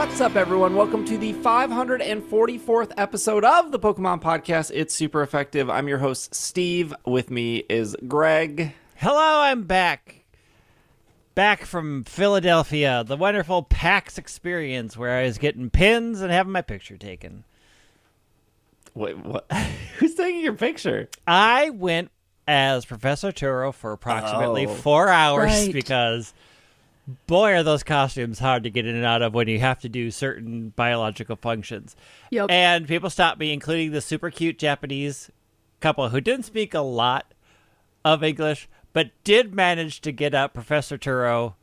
What's up, everyone? Welcome to the 544th episode of the Pokemon Podcast. It's super effective. I'm your host, Steve. With me is Greg. Hello, I'm back. Back from Philadelphia, the wonderful PAX experience where I was getting pins and having my picture taken. Wait, what? Who's taking your picture? I went as Professor Turo for approximately 4 hours because, boy, are those costumes hard to get in and out of when you have to do certain biological functions. Yep. And people stopped me, including the super cute Japanese couple who didn't speak a lot of English, but did manage to get up Professor Turo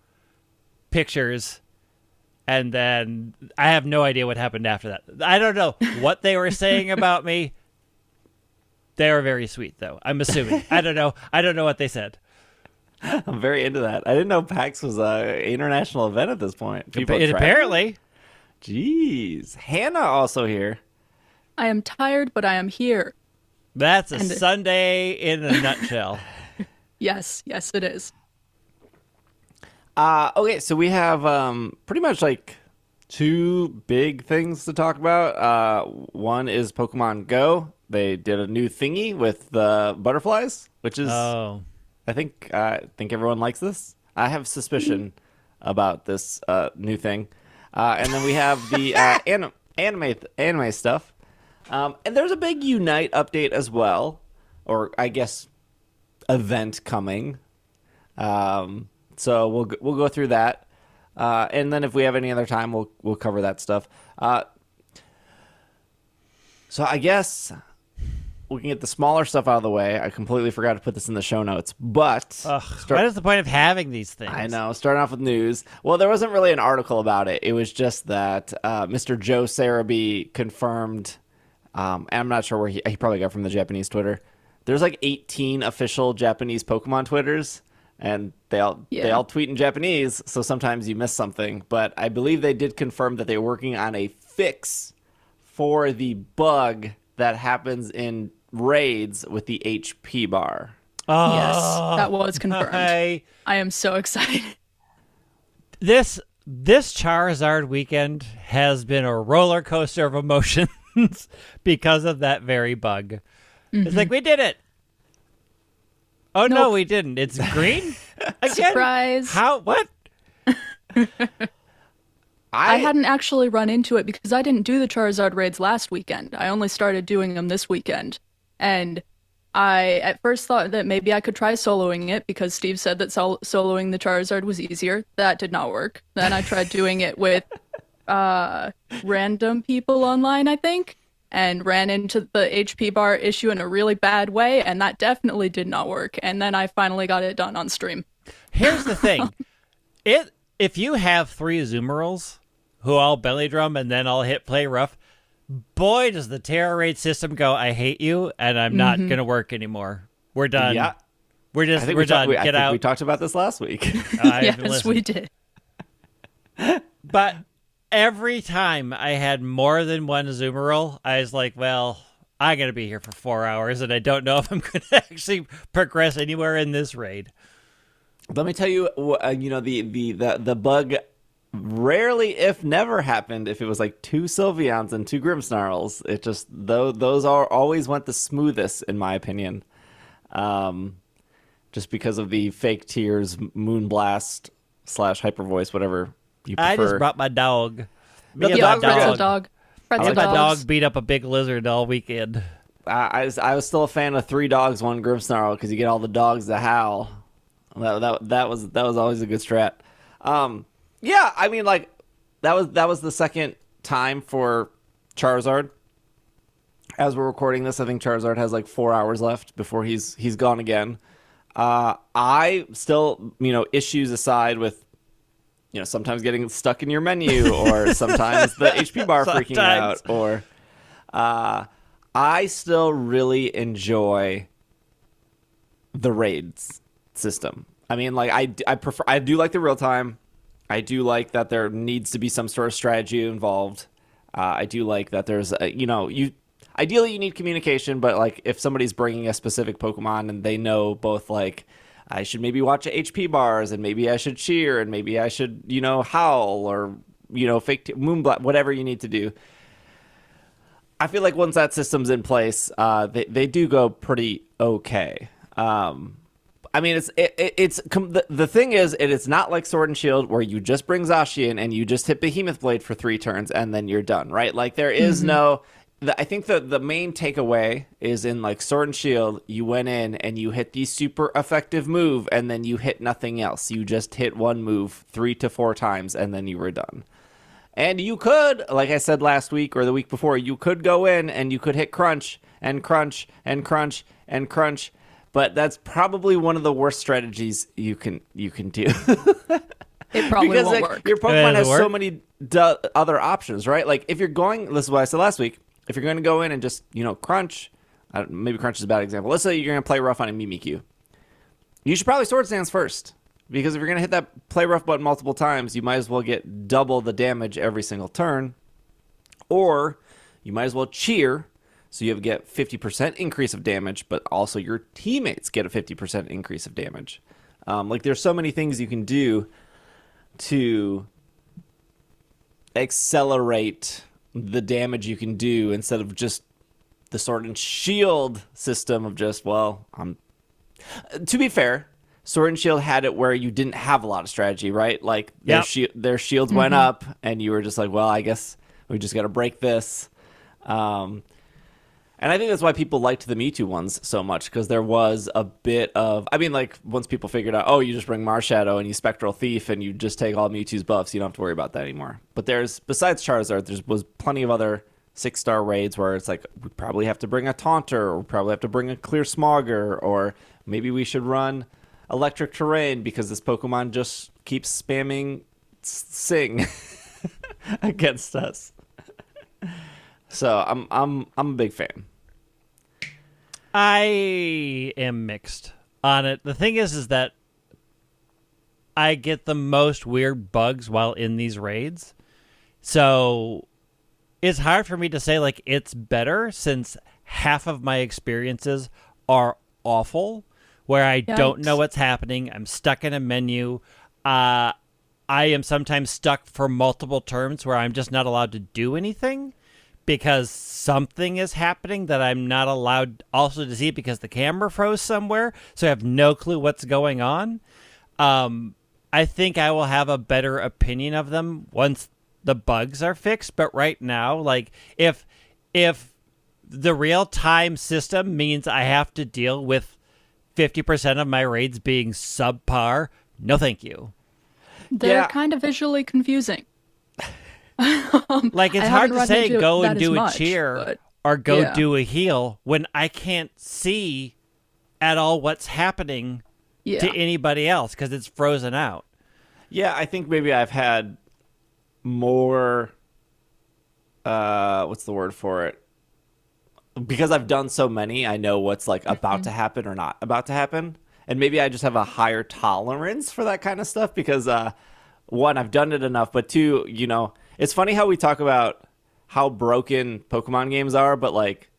pictures. And then I have no idea what happened after that. I don't know what they were saying about me. They were very sweet, though, I'm assuming. I don't know. I don't know what they said. I'm very into that. I didn't know PAX was an international event at this point. Apparently. Jeez. Hannah also here. I am tired, but I am here. That's a Sunday in a nutshell. Yes, it is. Okay, so we have pretty much like two big things to talk about. One is Pokemon GO. They did a new thingy with the butterflies, which is I think everyone likes this. I have suspicion about this new thing. And then we have the anime stuff. And there's a big Unite update as well, or I guess event coming. So we'll go through that, and then if we have any other time, we'll cover that stuff. So I guess we can get the smaller stuff out of the way. I completely forgot to put this in the show notes, but what is the point of having these things? I know. Starting off with news. Well, there wasn't really an article about it. It was just that Mr. Joe Sarumi confirmed. And I'm not sure where he probably got from the Japanese Twitter. There's like 18 official Japanese Pokemon Twitters. And they all tweet in Japanese, so sometimes you miss something. But I believe they did confirm that they're working on a fix for the bug that happens in raids with the HP bar. Oh, Yes, that was confirmed. I am so excited. This Charizard weekend has been a roller coaster of emotions because of that very bug. Mm-hmm. It's like, we did it. Oh, nope. No, we didn't. It's green? Again? Surprise. How? What? I hadn't actually run into it because I didn't do the Charizard raids last weekend. I only started doing them this weekend. And I at first thought that maybe I could try soloing it because Steve said that soloing the Charizard was easier. That did not work. Then I tried doing it with random people online, I think, and ran into the HP bar issue in a really bad way, and that definitely did not work. And then I finally got it done on stream. Here's the thing. If you have 3 Azumarill who all belly drum and then all hit play rough, boy, does the Tera Raid system go, I hate you, and I'm not going to work anymore. We're done. Yeah. We're done. Get out. We talked about this last week. Yes, we did. But every time I had more than one Azumarill, I was like, well, I'm going to be here for 4 hours, and I don't know if I'm going to actually progress anywhere in this raid. Let me tell you, the bug rarely, if never, happened if it was like 2 Sylveons and 2 Grimmsnarls. It just, those always went the smoothest, in my opinion. Just because of the fake tears, Moonblast / Hyper Voice, whatever you prefer. I just brought my dog. Pretzel dog. I let my dog beat up a big lizard all weekend. I was still a fan of 3 dogs, 1 Grimmsnarl, because you get all the dogs to howl. That was always a good strat. Yeah, I mean, like that was the second time for Charizard. As we're recording this, I think Charizard has like 4 hours left before he's gone again. I still, issues aside with, sometimes getting stuck in your menu, or sometimes the HP bar freaking out, or I still really enjoy the raids system. I mean, like I do like the real time. I do like that there needs to be some sort of strategy involved. I do like that there's ideally you need communication, but like if somebody's bringing a specific Pokemon and they know both, like, I should maybe watch HP bars and maybe I should cheer and maybe I should, howl or fake Moonblast, whatever you need to do. I feel like once that system's in place, they do go pretty okay. I mean, the thing is, it's not like Sword and Shield where you just bring Zacian and you just hit Behemoth Blade for 3 turns and then you're done, right? Like there is no. I think the main takeaway is in like Sword and Shield, you went in and you hit the super effective move and then you hit nothing else. You just hit one move 3 to 4 times and then you were done. And you could, like I said last week or the week before, you could go in and you could hit crunch and crunch and crunch and crunch. But that's probably one of the worst strategies you can do. It probably because won't like, work. your Pokemon has so many other options, right? Like if you're going, this is what I said last week. If you're going to go in and just crunch, maybe crunch is a bad example. Let's say you're going to play rough on a Mimikyu. You should probably Swords Dance first, because if you're going to hit that play rough button multiple times, you might as well get double the damage every single turn, or you might as well cheer. So you get 50% increase of damage, but also your teammates get a 50% increase of damage. Like there's so many things you can do to accelerate the damage you can do instead of just the Sword and Shield system of just, to be fair, Sword and Shield had it where you didn't have a lot of strategy, right? Like their shields went up and you were just like, well, I guess we just got to break this. And I think that's why people liked the Mewtwo ones so much, because there was a bit of... I mean, like, once people figured out, you just bring Marshadow and you Spectral Thief and you just take all Mewtwo's buffs, you don't have to worry about that anymore. But besides Charizard, there was plenty of other 6-star raids where it's like, we probably have to bring a Taunter, or we probably have to bring a Clear Smogger, or maybe we should run Electric Terrain because this Pokemon just keeps spamming Sing against us. So I'm a big fan. I am mixed on it. The thing is that I get the most weird bugs while in these raids. So it's hard for me to say like it's better, since half of my experiences are awful, where I don't know what's happening. I'm stuck in a menu. I am sometimes stuck for multiple turns where I'm just not allowed to do anything, because something is happening that I'm not allowed also to see because the camera froze somewhere, so I have no clue what's going on. I think I will have a better opinion of them once the bugs are fixed, but right now, like, if the real-time system means I have to deal with 50% of my raids being subpar, no thank you. They're kind of visually confusing. Like, it's hard to say go and do a much, cheer or go do a heal when I can't see at all what's happening to anybody else because it's frozen out. Yeah, I think maybe I've had more, what's the word for it? Because I've done so many, I know what's like about to happen or not about to happen. And maybe I just have a higher tolerance for that kind of stuff because, one, I've done it enough, but two, it's funny how we talk about how broken Pokemon games are, but like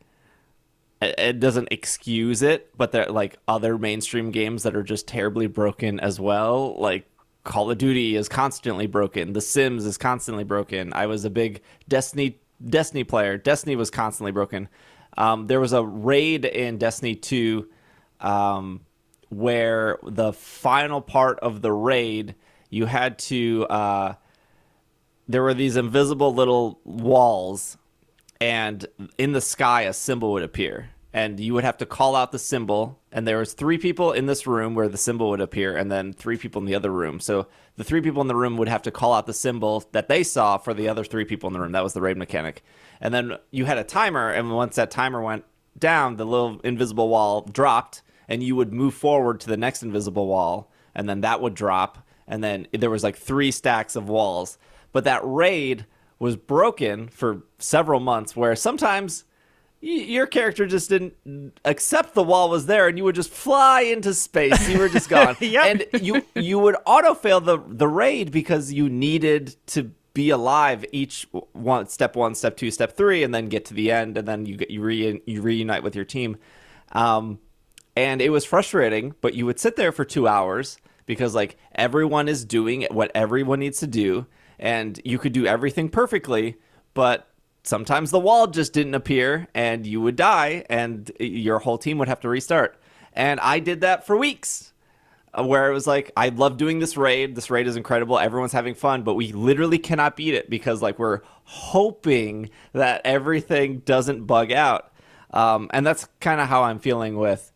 it doesn't excuse it. But there are like other mainstream games that are just terribly broken as well. Like Call of Duty is constantly broken. The Sims is constantly broken. I was a big Destiny player. Destiny was constantly broken. There was a raid in Destiny 2 where the final part of the raid, you had to... there were these invisible little walls, and in the sky a symbol would appear, and you would have to call out the symbol, and there was 3 people in this room where the symbol would appear, and then 3 people in the other room. So the 3 people in the room would have to call out the symbol that they saw for the other 3 people in the room. That was the raid mechanic. And then you had a timer, and once that timer went down, the little invisible wall dropped, and you would move forward to the next invisible wall, and then that would drop, and then there was like 3 stacks of walls. But that raid was broken for several months, where sometimes your character just didn't accept the wall was there, and you would just fly into space. You were just gone. And you would auto-fail the raid because you needed to be alive each one, step 1, step 2, step 3, and then get to the end, and then you reunite with your team. And it was frustrating, but you would sit there for 2 hours because like everyone is doing what everyone needs to do. and you could do everything perfectly, but sometimes the wall just didn't appear and you would die and your whole team would have to restart. And I did that for weeks, where it was like, I love doing this raid. This raid is incredible. Everyone's having fun, but we literally cannot beat it because like we're hoping that everything doesn't bug out. And that's kind of how I'm feeling with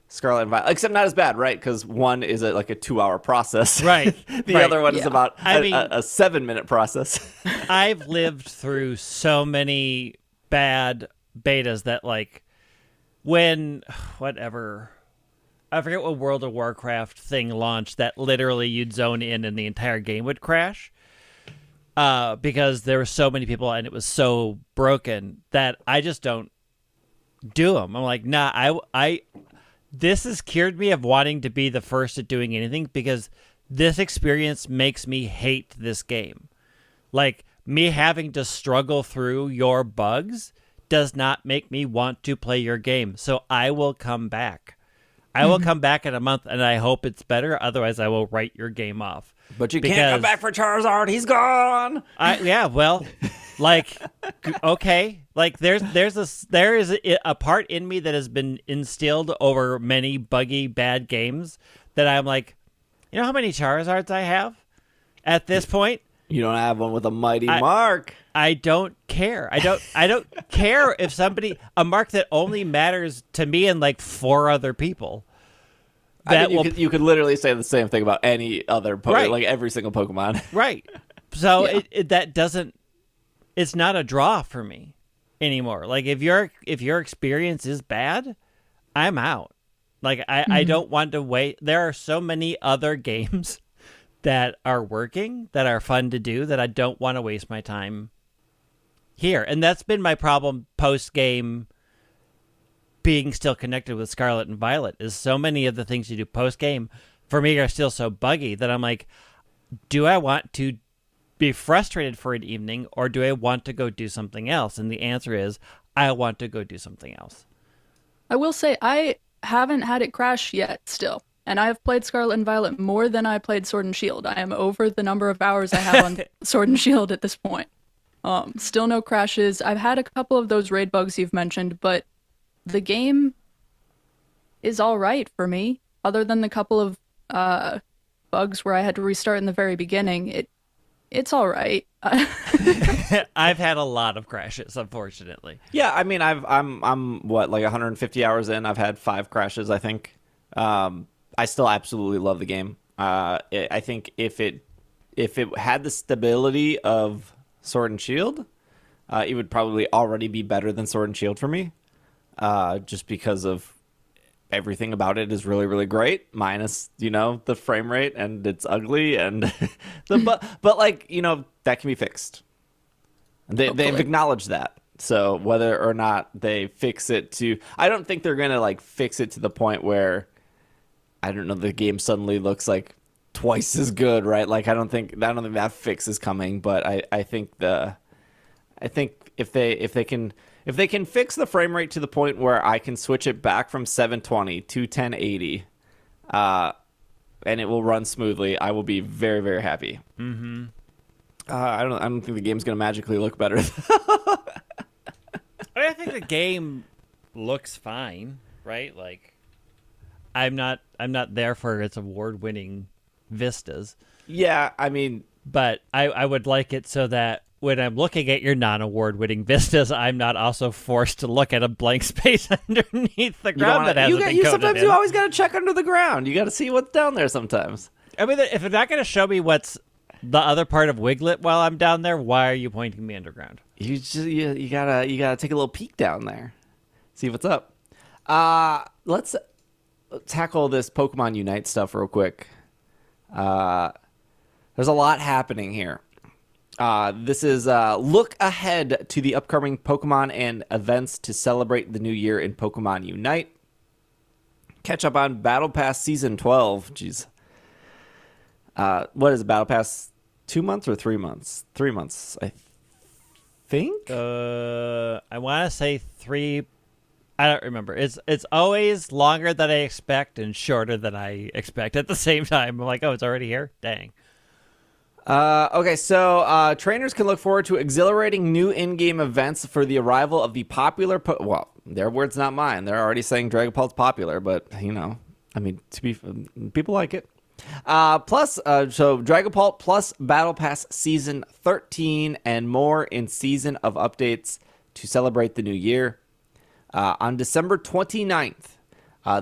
Scarlet and Violet, except not as bad, right? Because one is like a 2-hour process. Right. The other one is about I mean, a 7-minute process. I've lived through so many bad betas that like when whatever, I forget what World of Warcraft thing launched that literally you'd zone in and the entire game would crash because there were so many people and it was so broken that I just don't do them. I'm like, nah, this has cured me of wanting to be the first at doing anything because this experience makes me hate this game. Like, me having to struggle through your bugs does not make me want to play your game. So I will come back. I will come back in a month, and I hope it's better. Otherwise, I will write your game off. But you can't come back for Charizard. He's gone. Yeah, well, like, okay. Like, there is a part in me that has been instilled over many buggy, bad games that I'm like, you know how many Charizards I have at this point? You don't have one with a mighty mark. I don't care. I don't care if a mark that only matters to me and like 4 other people. You could literally say the same thing about any other Pokemon, right. Like every single Pokemon. Right. So it's not a draw for me anymore. Like if your experience is bad, I'm out. Like I don't want to wait. There are so many other games that are working, that are fun to do, that I don't want to waste my time here. And that's been my problem post-game being still connected with Scarlet and Violet, is so many of the things you do post-game for me are still so buggy that I'm like, do I want to be frustrated for an evening or do I want to go do something else? And the answer is, I want to go do something else. I will say, I haven't had it crash yet still. And I have played Scarlet and Violet more than I played Sword and Shield. I am over the number of hours I have on Sword and Shield at this point. Still no crashes. I've had a couple of those raid bugs you've mentioned, but the game is all right for me. Other than the couple of bugs where I had to restart in the very beginning, it's all right. I've had a lot of crashes, unfortunately. Yeah, I mean, I'm what, like 150 hours in. I've had 5 crashes, I think. I still absolutely love the game. I think if it had the stability of Sword and Shield, it would probably already be better than Sword and Shield for me. Just because of everything about it is really, really great, minus, the frame rate and it's ugly and but like, that can be fixed. They've acknowledged that. So whether or not they fix it I don't think they're going to like fix it to the point where, I don't know, the game suddenly looks like twice as good, right? Like I don't think that fix is coming, but I think if they can fix the frame rate to the point where I can switch it back from 720 to 1080, and it will run smoothly, I will be very, very happy. Mm-hmm. I don't think the game's gonna magically look better. I think the game looks fine, right? Like, I'm not there for its award-winning vistas. Yeah, I mean, but I would like it so that when I'm looking at your non-award-winning vistas, I'm not also forced to look at a blank space underneath the ground that hasn't been coded sometimes in. You always got to check under the ground. You got to see what's down there sometimes. I mean, if it's not going to show me what's the other part of Wiglet while I'm down there, why are you pointing me underground? You gotta take a little peek down there, see what's up. Let's tackle this Pokemon Unite stuff real quick. There's a lot happening here. This is look ahead to the upcoming Pokemon and events to celebrate the new year in Pokemon Unite. Catch up on Battle Pass Season 12. Jeez. What is Battle Pass? 2 months or 3 months? 3 months, I think. I want to say 3. I don't remember. It's always longer than I expect and shorter than I expect at the same time. I'm like, oh, it's already here? Dang. Okay, so trainers can look forward to exhilarating new in-game events for the arrival of the popular. Well, their words, not mine. They're already saying Dragapult's popular, but I mean, people like it. So Dragapult plus Battle Pass Season 13 and more in Season of Updates to celebrate the new year. On December 29th,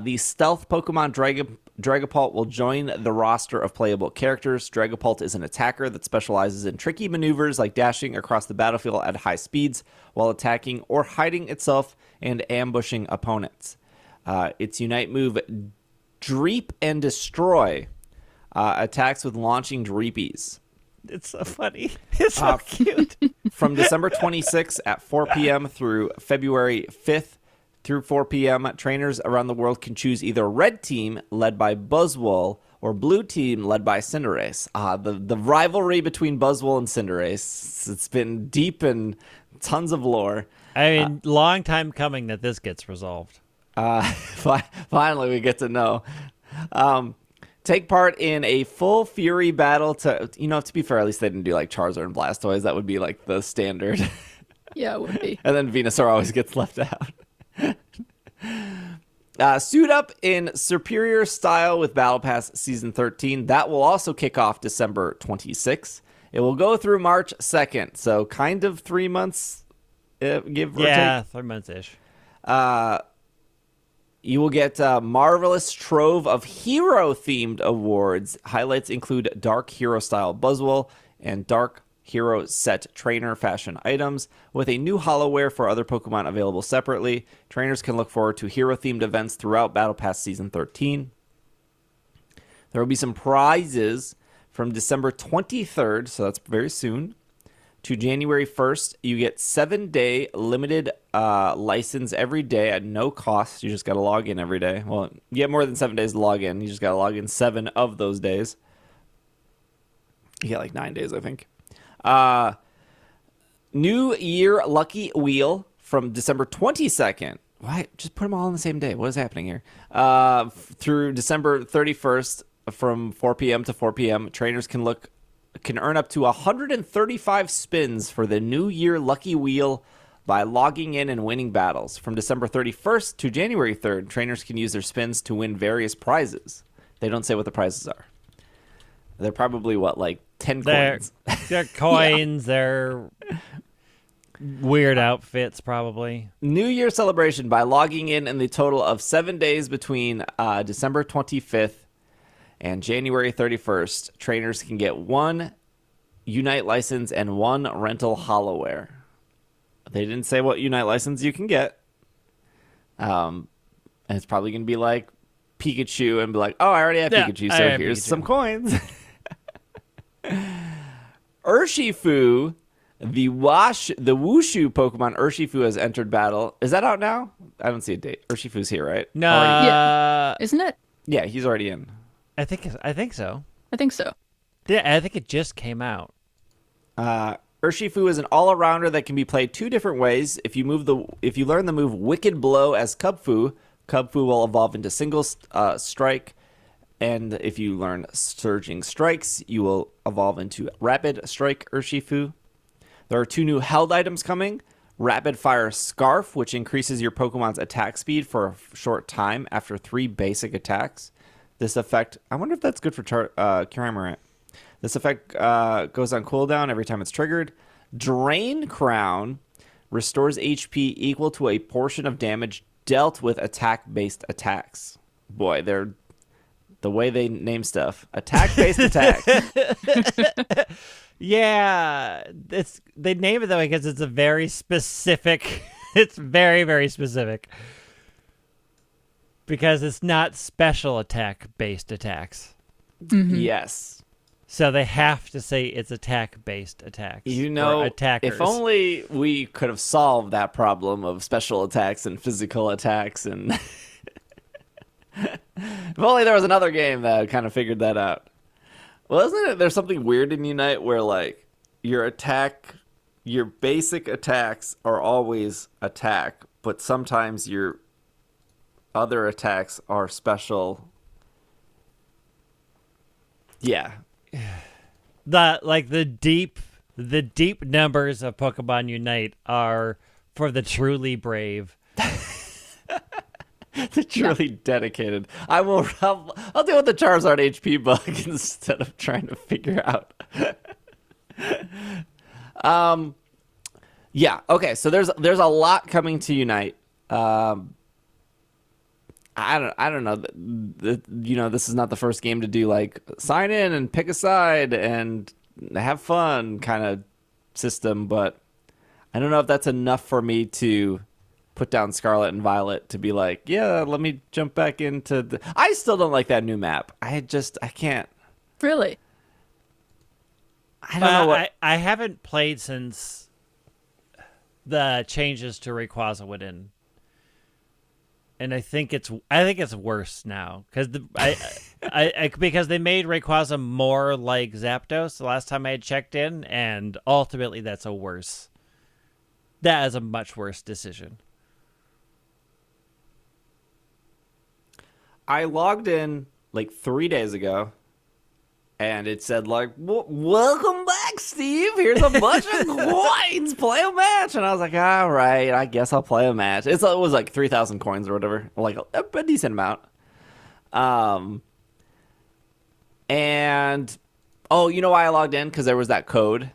the stealth Pokemon Dragapult will join the roster of playable characters. Dragapult is an attacker that specializes in tricky maneuvers like dashing across the battlefield at high speeds while attacking or hiding itself and ambushing opponents. Its Unite move, Dreep and Destroy, attacks with launching Dreepies. It's so funny. It's so cute. From December 26th at 4 p.m. through February 5th through 4 p.m., trainers around the world can choose either Red Team, led by Buzzwole, or Blue Team, led by Cinderace. The rivalry between Buzzwole and Cinderace, it's been deep and tons of lore. I mean, long time coming that this gets resolved. Finally, we get to know. Take part in a full Fury battle to be fair, at least they didn't do like Charizard and Blastoise. That would be like the standard. Yeah, it would be. And then Venusaur always gets left out. Suit up in superior style with Battle Pass Season 13. That will also kick off December 26th. It will go through March 2nd, so kind of 3 months, give or take. Yeah, 3 months-ish. You will get a marvelous trove of hero-themed awards. Highlights include Dark Hero-style Buzzwole and Dark Hero set trainer fashion items with a new holoware for other Pokemon available separately. Trainers can look forward to hero-themed events throughout Battle Pass Season 13. There will be some prizes from December 23rd, so that's very soon, to January 1st. You get 7-day limited license every day at no cost. You just got to log in every day. Well, you get more than 7 days to log in. You just got to log in 7 of those days. You get like 9 days, I think. New Year Lucky Wheel from December 22nd. Why? Just put them all on the same day. What is happening here? Through December 31st from 4 p.m. to 4 p.m., trainers can earn up to 135 spins for the New Year Lucky Wheel by logging in and winning battles. From December 31st to January 3rd, trainers can use their spins to win various prizes. They don't say what the prizes are. They're probably, like 10 coins? They're coins, they're weird outfits, probably. New Year celebration by logging in the total of 7 days between December 25th and January 31st. Trainers can get 1 Unite license and 1 rental holoware. They didn't say what Unite license you can get. And it's probably going to be like Pikachu and be like, oh, I already have Pikachu, so here's some coins. Urshifu, the Wushu Pokemon Urshifu has entered battle. Is that out now? I don't see a date. Urshifu's here, right? No. Yeah. Isn't it? Yeah, he's already in. I think so. I think so. Yeah, I think it just came out. Urshifu is an all-arounder that can be played 2 different ways. If you learn the move Wicked Blow as Kubfu will evolve into Single Strike. And if you learn Surging Strikes, you will evolve into Rapid Strike Urshifu. There are 2 new held items coming. Rapid Fire Scarf, which increases your Pokemon's attack speed for a short time after 3 basic attacks. This effect, I wonder if that's good for Cramorant. This effect goes on cooldown every time it's triggered. Drain Crown restores HP equal to a portion of damage dealt with attack-based attacks. Boy, they're the way they name stuff. Attack-based attacks. Yeah, they name it that way because it's a very specific. It's very, very specific. Because it's not special attack-based attacks. Mm-hmm. Yes. So they have to say it's attack-based attacks. Attackers. If only we could have solved that problem of special attacks and physical attacks, and if only there was another game that kind of figured that out. Well, isn't it? There's something weird in Unite where like your basic attacks are always attack, but sometimes your other attacks are special. Yeah. The deep numbers of Pokemon Unite are for the truly brave. The truly dedicated. I'll deal with the Charizard HP bug instead of trying to figure out. Yeah. Okay. So there's a lot coming to Unite. I don't know. This is not the first game to do like sign in and pick a side and have fun kind of system, but I don't know if that's enough for me to put down Scarlet and Violet to be like, yeah, let me jump back into the. I still don't like that new map. I can't. Really? I don't know what. I haven't played since the changes to Rayquaza went in, and I think it's worse now because because they made Rayquaza more like Zapdos the last time I had checked in, and ultimately that is a much worse decision. I logged in like 3 days ago, and it said like, "Welcome back, Steve. Here's a bunch of coins. Play a match." And I was like, "All right, I guess I'll play a match." It was like 3,000 coins or whatever, like a decent amount. And you know why I logged in? Because there was that code.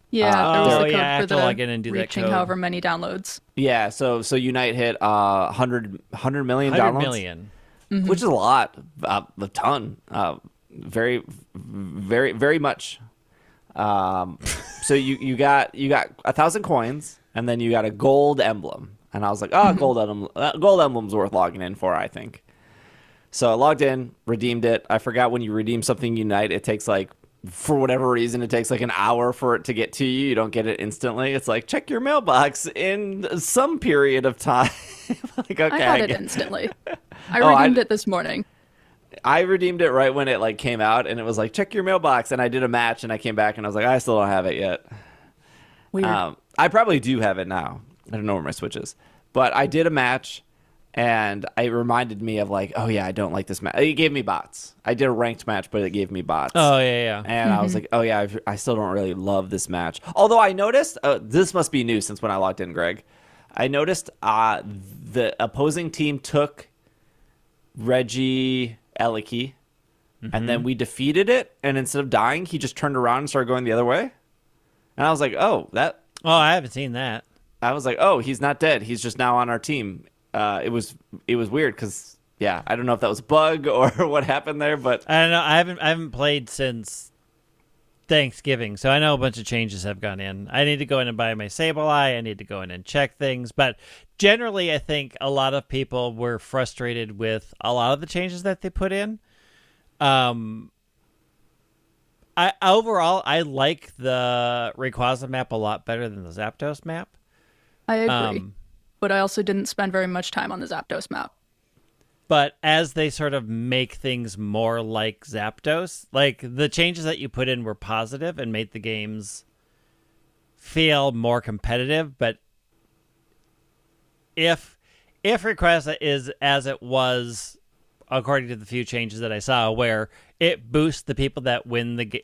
Yeah, there was the code I have for to log in and do that reaching code. however many downloads. Yeah, so Unite hit 100 million 100 downloads. million. Mm-hmm. Which is a lot, a ton, very, very, very much. So you got 1,000 coins, and then you got a gold emblem, and I was like, gold emblem's worth logging in for, I think. So I logged in, redeemed it. I forgot when you redeem something Unite, it takes like, for whatever reason, it takes like an hour for it to get to you. You don't get it instantly. It's like, check your mailbox in some period of time. Like, okay, I got it instantly. I redeemed it this morning. I redeemed it right when it like came out, and it was like, check your mailbox. And I did a match, and I came back, and I was like, I still don't have it yet. Weird. I probably do have it now. I don't know where my Switch is, but I did a match, and it reminded me of like, oh yeah, I don't like this match. It gave me bots. I did a ranked match, but it gave me bots. Oh yeah. And I was like, oh yeah, I still don't really love this match. Although I noticed, this must be new since when I logged in, Greg. I noticed the opposing team took Reggie Eliki, and then we defeated it, and instead of dying, he just turned around and started going the other way. And I was like, oh, I haven't seen that. I was like, oh, he's not dead. He's just now on our team. It was weird because, yeah, I don't know if that was a bug or what happened there, but I don't know. I haven't played since Thanksgiving, so I know a bunch of changes have gone in. I need to go in and buy my Sableye. I need to go in and check things, but generally, I think a lot of people were frustrated with a lot of the changes that they put in. Overall, I like the Rayquaza map a lot better than the Zapdos map. I agree, but I also didn't spend very much time on the Zapdos map. But as they sort of make things more like Zapdos, like the changes that you put in were positive and made the games feel more competitive. But if Rayquaza is as it was, according to the few changes that I saw, where it boosts the people that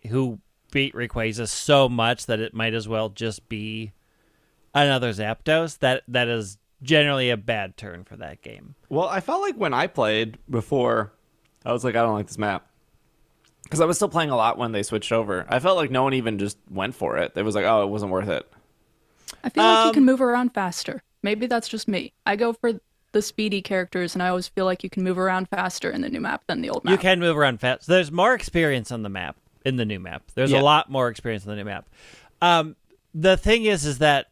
who beat Rayquaza so much that it might as well just be another Zapdos, that is generally a bad turn for that game. well, I felt like when I played before, I was like, I don't like this map. Because I was still playing a lot when they switched over. I felt like no one even just went for it. It was like, oh, it wasn't worth it. I feel like you can move around faster. Maybe that's just me. I go for the speedy characters, and I always feel like you can move around faster in the new map than the old map. You can move around fast. There's more experience on the map in the new map. There's a lot more experience on the new map. The thing is that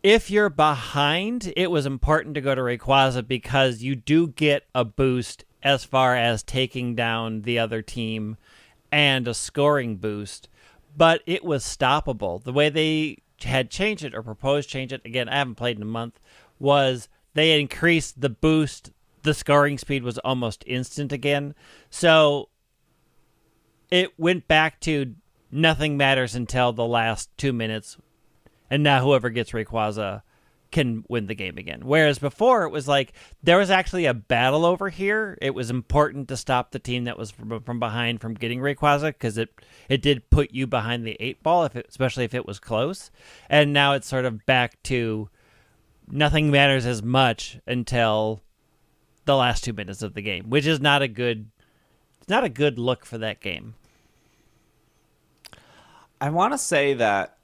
if you're behind, it was important to go to Rayquaza because you do get a boost as far as taking down the other team and a scoring boost, but it was stoppable. The way they had changed it or proposed change it, again, I haven't played in a month, was they had increased the boost. The scoring speed was almost instant again. So it went back to nothing matters until the last 2 minutes. And now whoever gets Rayquaza can win the game again. Whereas before it was like there was actually a battle over here. It was important to stop the team that was from behind from getting Rayquaza because it did put you behind the 8-ball, especially if it was close. And now it's sort of back to nothing matters as much until the last 2 minutes of the game, which is not a good look for that game. I want to say that,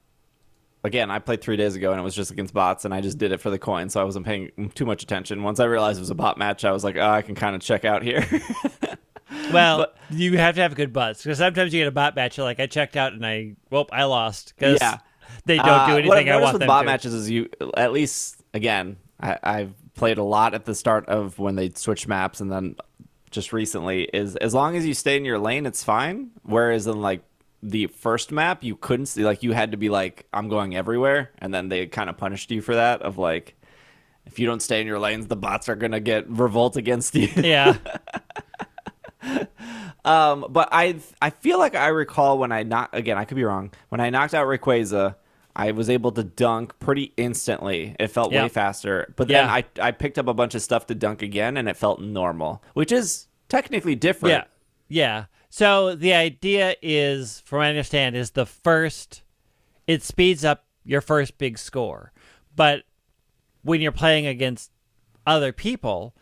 again, I played 3 days ago, and it was just against bots, and I just did it for the coin, so I wasn't paying too much attention. Once I realized it was a bot match, I was like, oh, I can kind of check out here. Well, you have to have good bots, because sometimes you get a bot match, you're like, I checked out, and I lost, because they don't do anything I want them to. What bot matches is you, at least, again, I've played a lot at the start of when they switched maps, and then just recently, is as long as you stay in your lane, it's fine, whereas in, like, the first map, you couldn't see, like, you had to be like, I'm going everywhere, and then they kind of punished you for that, of like, if you don't stay in your lanes, the bots are gonna get revolt against you. Yeah. But I feel like I recall when again, I could be wrong, when I knocked out Rayquaza, I was able to dunk pretty instantly. It felt way faster, but then I picked up a bunch of stuff to dunk again, and it felt normal, which is technically different. Yeah. So the idea is, from what I understand, is it speeds up your first big score. But when you're playing against other people,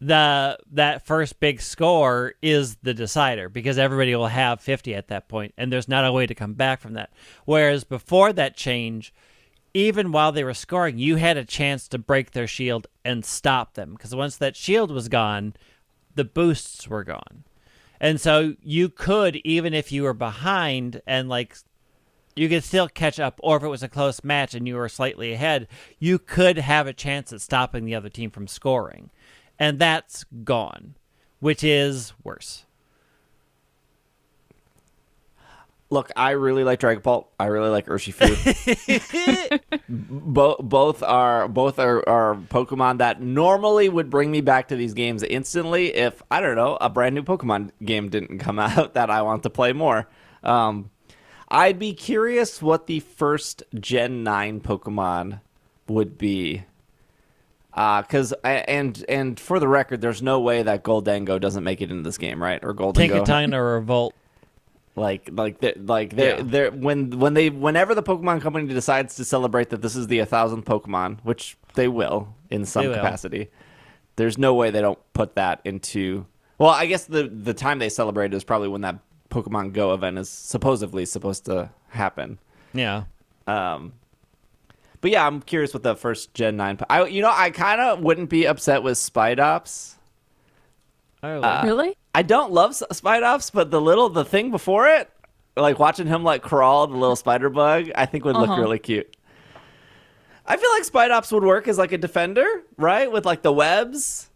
that first big score is the decider, because everybody will have 50 at that point, and there's not a way to come back from that. Whereas before that change, even while they were scoring, you had a chance to break their shield and stop them, because once that shield was gone, the boosts were gone. And so you could, even if you were behind, and like you could still catch up, or if it was a close match and you were slightly ahead, you could have a chance at stopping the other team from scoring. And that's gone, which is worse. Look, I really like Dragapult. I really like Urshifu. both are Pokemon that normally would bring me back to these games instantly if, I don't know, a brand new Pokemon game didn't come out that I want to play more. I'd be curious what the first Gen 9 Pokemon would be. Because and for the record, there's no way that Goldengo doesn't make it into this game, right? Or Goldengo. Tinkaton or Revolt. Whenever the Pokemon Company decides to celebrate that this is the 1,000th Pokemon, which they will in some capacity, there's no way they don't put that into. Well, I guess the time they celebrate is probably when that Pokemon Go event is supposedly supposed to happen. Yeah. But yeah, I'm curious what the first Gen 9. I kind of wouldn't be upset with Spidops. Really? I don't love Spidops, but the thing before it, like watching him like crawl, the little spider bug, I think would look really cute. I feel like Spidops would work as like a defender, right? With like the webs,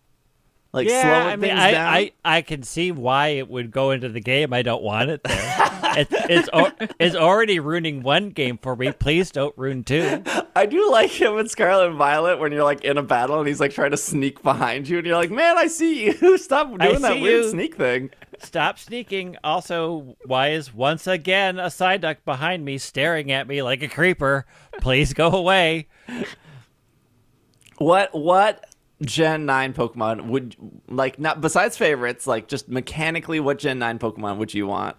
like slowing things down. I can see why it would go into the game. I don't want it there. It's already ruining one game for me. Please don't ruin two. I do like him in Scarlet and Violet when you're like in a battle and he's like trying to sneak behind you and you're like, man, I see you. Stop doing that weird sneak thing. Stop sneaking. Also, why is once again a Psyduck behind me staring at me like a creeper? Please go away. What Gen 9 Pokemon would, like, not besides favorites, like just mechanically, what Gen 9 Pokemon would you want?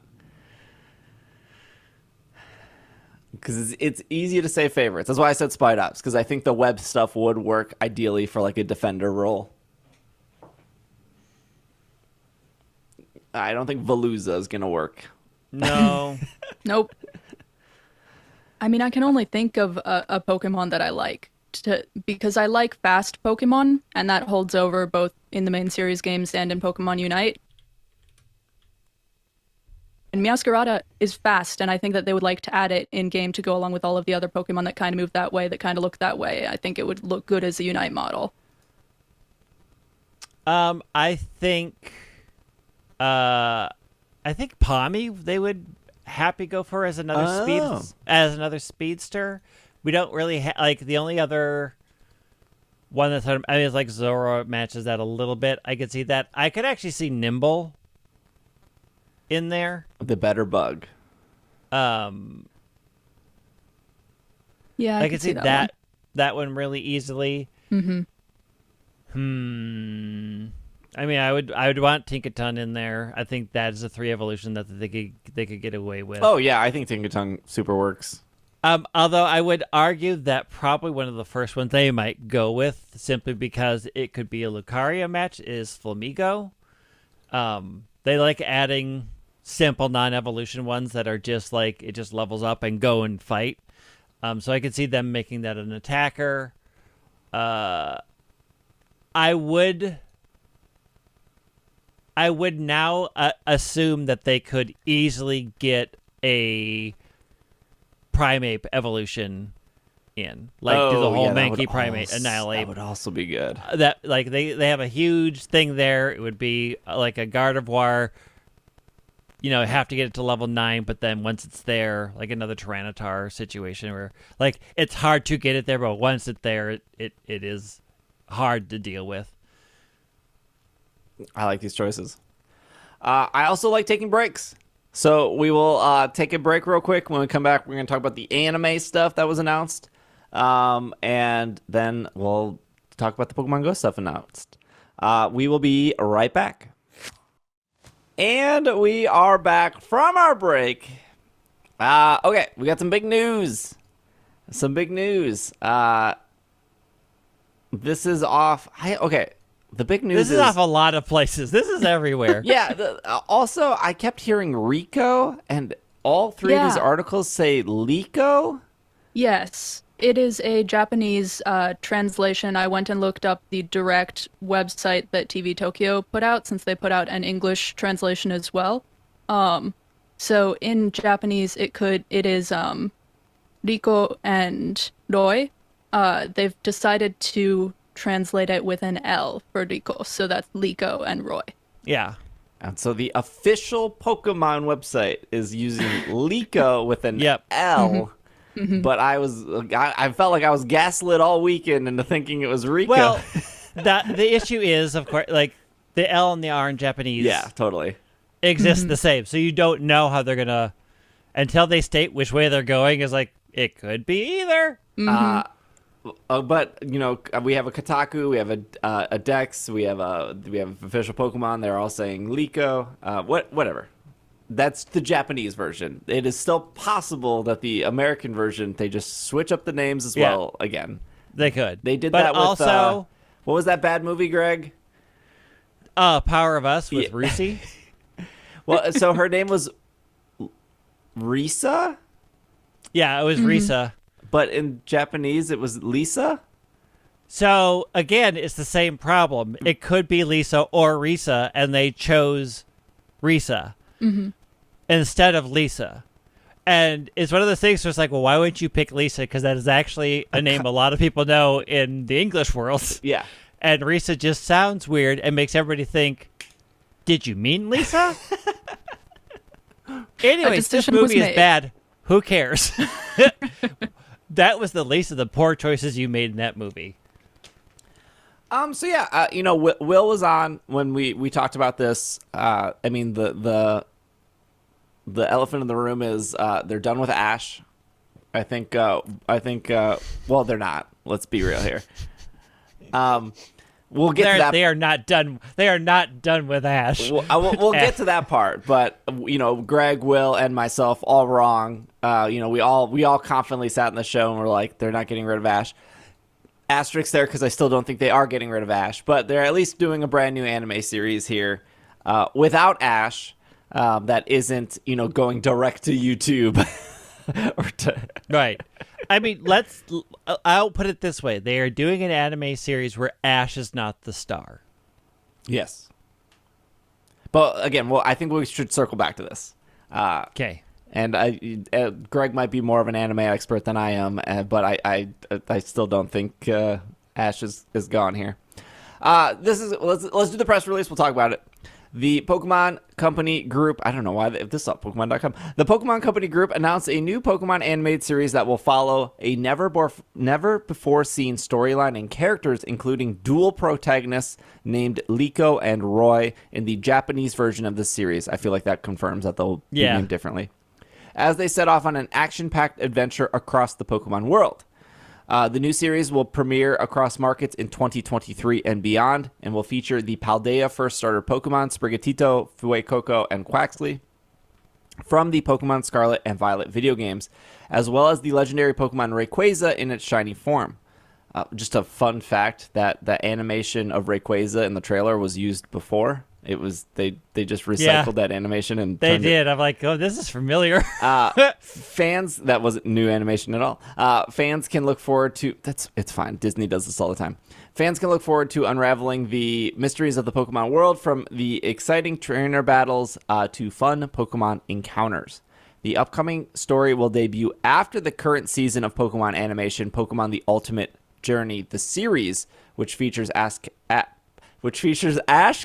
Because it's easy to say favorites. That's why I said Spidops, because I think the web stuff would work ideally for like a defender role. I don't think Veluza is going to work. No. Nope. I mean, I can only think of a Pokemon that I like, because I like fast Pokemon, and that holds over both in the main series games and in Pokemon Unite. And Meowscarada is fast, and I think that they would like to add it in-game to go along with all of the other Pokemon that kind of move that way, that kind of look that way. I think it would look good as a Unite model. I think Palmy they would happy go for as another speedster. We don't really like the only other one that's is like Zora matches that a little bit. I could see that. I could actually see Nimble in there. The better bug. Yeah, I could see that. that one really easily. Mm-hmm. I mean, I would want Tinkaton in there. I think that is a 3 evolution that they could get away with. Oh yeah, I think Tinkaton super works. Although I would argue that probably one of the first ones they might go with, simply because it could be a Lucaria match, is Flamigo. They like adding simple non-evolution ones that are just like, it just levels up and go and fight. So I could see them making that an attacker. I would now assume that they could easily get a Primeape evolution in, like do the whole Mankey Primeape annihilate. That would also be good. That like they have a huge thing there. It would be like a Gardevoir. Have to get it to level 9, but then once it's there, like another Tyranitar situation where like it's hard to get it there, but once it's there, it is hard to deal with. I like these choices. I also like taking breaks. So we will take a break real quick. When we come back, we're going to talk about the anime stuff that was announced. And then we'll talk about the Pokemon Go stuff announced. We will be right back. And we are back from our break. Okay, we got some big news. This is off. The big news This is off a lot of places. This is everywhere. Yeah. Also, I kept hearing Rico, and all three of these articles say Liko. Yes, it is a Japanese translation. I went and looked up the direct website that TV Tokyo put out, since they put out an English translation as well. So in Japanese, it is Riko and Roy. They've decided to translate it with an L for Riko, so that's Liko and Roy. Yeah. And so the official Pokemon website is using Liko with an L. Mm-hmm. But I felt like I was gaslit all weekend into thinking it was Rico. Well, the issue is, of course, like the L and the R in Japanese. Yeah, totally. Exist the same, so you don't know how they're gonna until they state which way they're going. Is like it could be either. But we have a Kotaku, we have a Dex, we have official Pokemon. They're all saying Liko. Whatever. That's the Japanese version. It is still possible that the American version, they just switch up the names as well again. They could. They did but that with also what was that bad movie, Greg? Power of Us with Rusi. Well, so her name was Risa? Yeah, it was Risa. But in Japanese, it was Lisa? So, again, it's the same problem. It could be Lisa or Risa, and they chose Risa instead of Lisa. And it's one of those things where it's like, well, why wouldn't you pick Lisa? Because that is actually a name a lot of people know in the English world. Yeah. And Risa just sounds weird and makes everybody think, did you mean Lisa? Anyways, this movie is bad. Who cares? That was the least of the poor choices you made in that movie. So yeah, Will was on when we talked about this. I mean, the elephant in the room is they're done with Ash. I think. Well, they're not. Let's be real here. We'll get to that. They are not done. They are not done with Ash. We'll get to that part, but Greg, Will, and myself all wrong. We all confidently sat in the show and were like, they're not getting rid of Ash. Asterisk there because I still don't think they are getting rid of Ash, but they're at least doing a brand new anime series here without Ash that isn't going direct to YouTube. Right. I mean, I'll put it this way. They are doing an anime series where Ash is not the star. Yes. But again, I think we should circle back to this. Okay. And Greg might be more of an anime expert than I am, but I still don't think Ash is gone here. Let's do the press release. We'll talk about it. The Pokemon Company Group, I don't know why, if this is on Pokemon.com. The Pokemon Company Group announced a new Pokemon animated series that will follow a never-before-seen storyline and characters, including dual protagonists named Liko and Roy in the Japanese version of the series. I feel like that confirms that they'll be named differently. As they set off on an action-packed adventure across the Pokemon world. The new series will premiere across markets in 2023 and beyond, and will feature the Paldea first starter Pokemon, Sprigatito, Fuecoco, and Quaxley from the Pokemon Scarlet and Violet video games, as well as the legendary Pokemon Rayquaza in its shiny form. Just a fun fact that the animation of Rayquaza in the trailer was used before. It was they just recycled that animation and they did. I'm like, oh, this is familiar. Fans, that wasn't new animation at all. Fans can look forward to it's fine. Disney does this all the time. Fans can look forward to unraveling the mysteries of the Pokemon world, from the exciting trainer battles to fun Pokemon encounters. The upcoming story will debut after the current season of Pokemon animation, Pokemon The Ultimate Journey, the series, which features Ash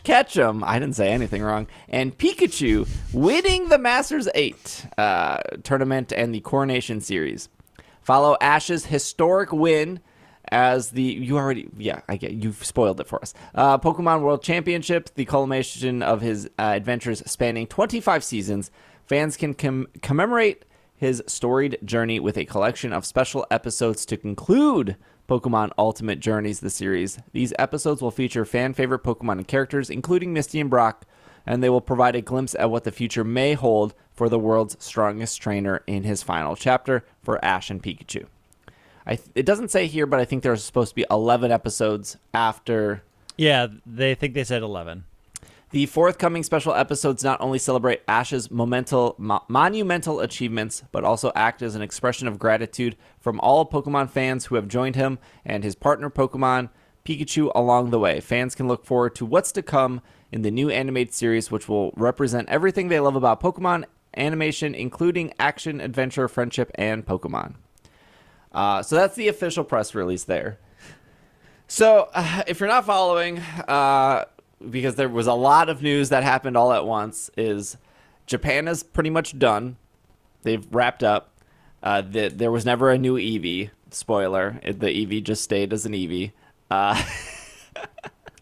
Ketchum, I didn't say anything wrong, and Pikachu winning the Masters 8 tournament and the Coronation Series. Follow Ash's historic win as you've spoiled it for us. Pokemon World Championship, the culmination of his adventures spanning 25 seasons. Fans can commemorate his storied journey with a collection of special episodes to conclude Pokemon Ultimate Journeys, the series. These episodes will feature fan-favorite Pokemon and characters, including Misty and Brock, and they will provide a glimpse at what the future may hold for the world's strongest trainer in his final chapter for Ash and Pikachu. It doesn't say here, but I think there's supposed to be 11 episodes after. Yeah, they think they said 11. The forthcoming special episodes not only celebrate Ash's monumental achievements, but also act as an expression of gratitude from all Pokemon fans who have joined him and his partner Pokemon Pikachu along the way. Fans can look forward to what's to come in the new animated series, which will represent everything they love about Pokemon animation, including action, adventure, friendship, and Pokemon. So that's the official press release there. So if you're not following, because there was a lot of news that happened all at once, is Japan is pretty much done. They've wrapped up. There was never a new Eevee. Spoiler, the Eevee just stayed as an Eevee.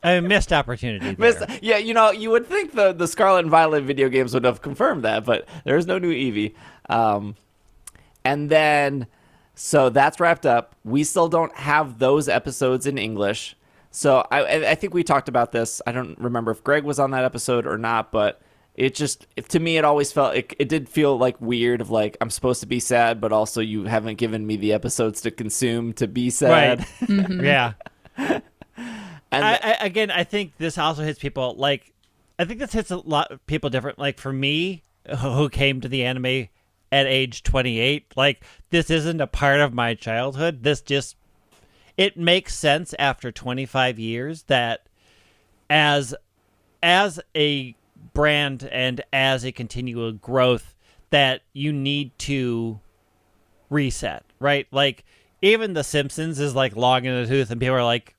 A missed opportunity there. Yeah, you would think the Scarlet and Violet video games would have confirmed that, but there's no new Eevee. And then, so that's wrapped up. We still don't have those episodes in English. So I think we talked about this. I don't remember if Greg was on that episode or not, but it just, to me, it always felt, it did feel like weird of like, I'm supposed to be sad, but also you haven't given me the episodes to consume to be sad. Right. Mm-hmm. Yeah. And I think this also hits people, like, I think this hits a lot of people different. Like, for me, who came to the anime at age 28, like, this isn't a part of my childhood. This just, it makes sense after 25 years that as a brand and as a continual growth that you need to reset, right? Like, even The Simpsons is like long in the tooth and people are like,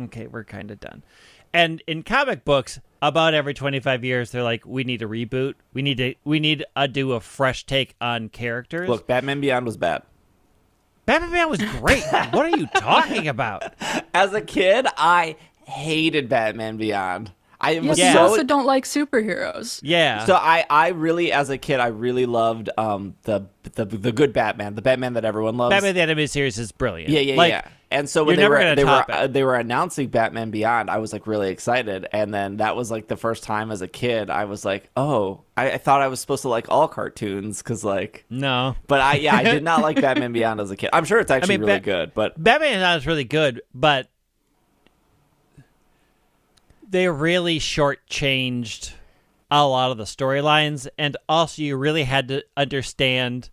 okay, we're kind of done. And in comic books, about every 25 years, they're like, we need a reboot. We need to do a fresh take on characters. Look, Batman Beyond was bad. Batman Beyond was great. What are you talking about? As a kid, I hated Batman Beyond. You also don't like superheroes. Yeah. So I really, as a kid, I really loved the good Batman, the Batman that everyone loves. Batman the animated series is brilliant. Yeah. And so when they were announcing Batman Beyond, I was like really excited. And then that was like the first time as a kid I was like, oh, I thought I was supposed to like all cartoons because like no. But I did not like Batman Beyond as a kid. I'm sure it's actually really good, but Batman Beyond is really good, but they really shortchanged a lot of the storylines, and also you really had to understand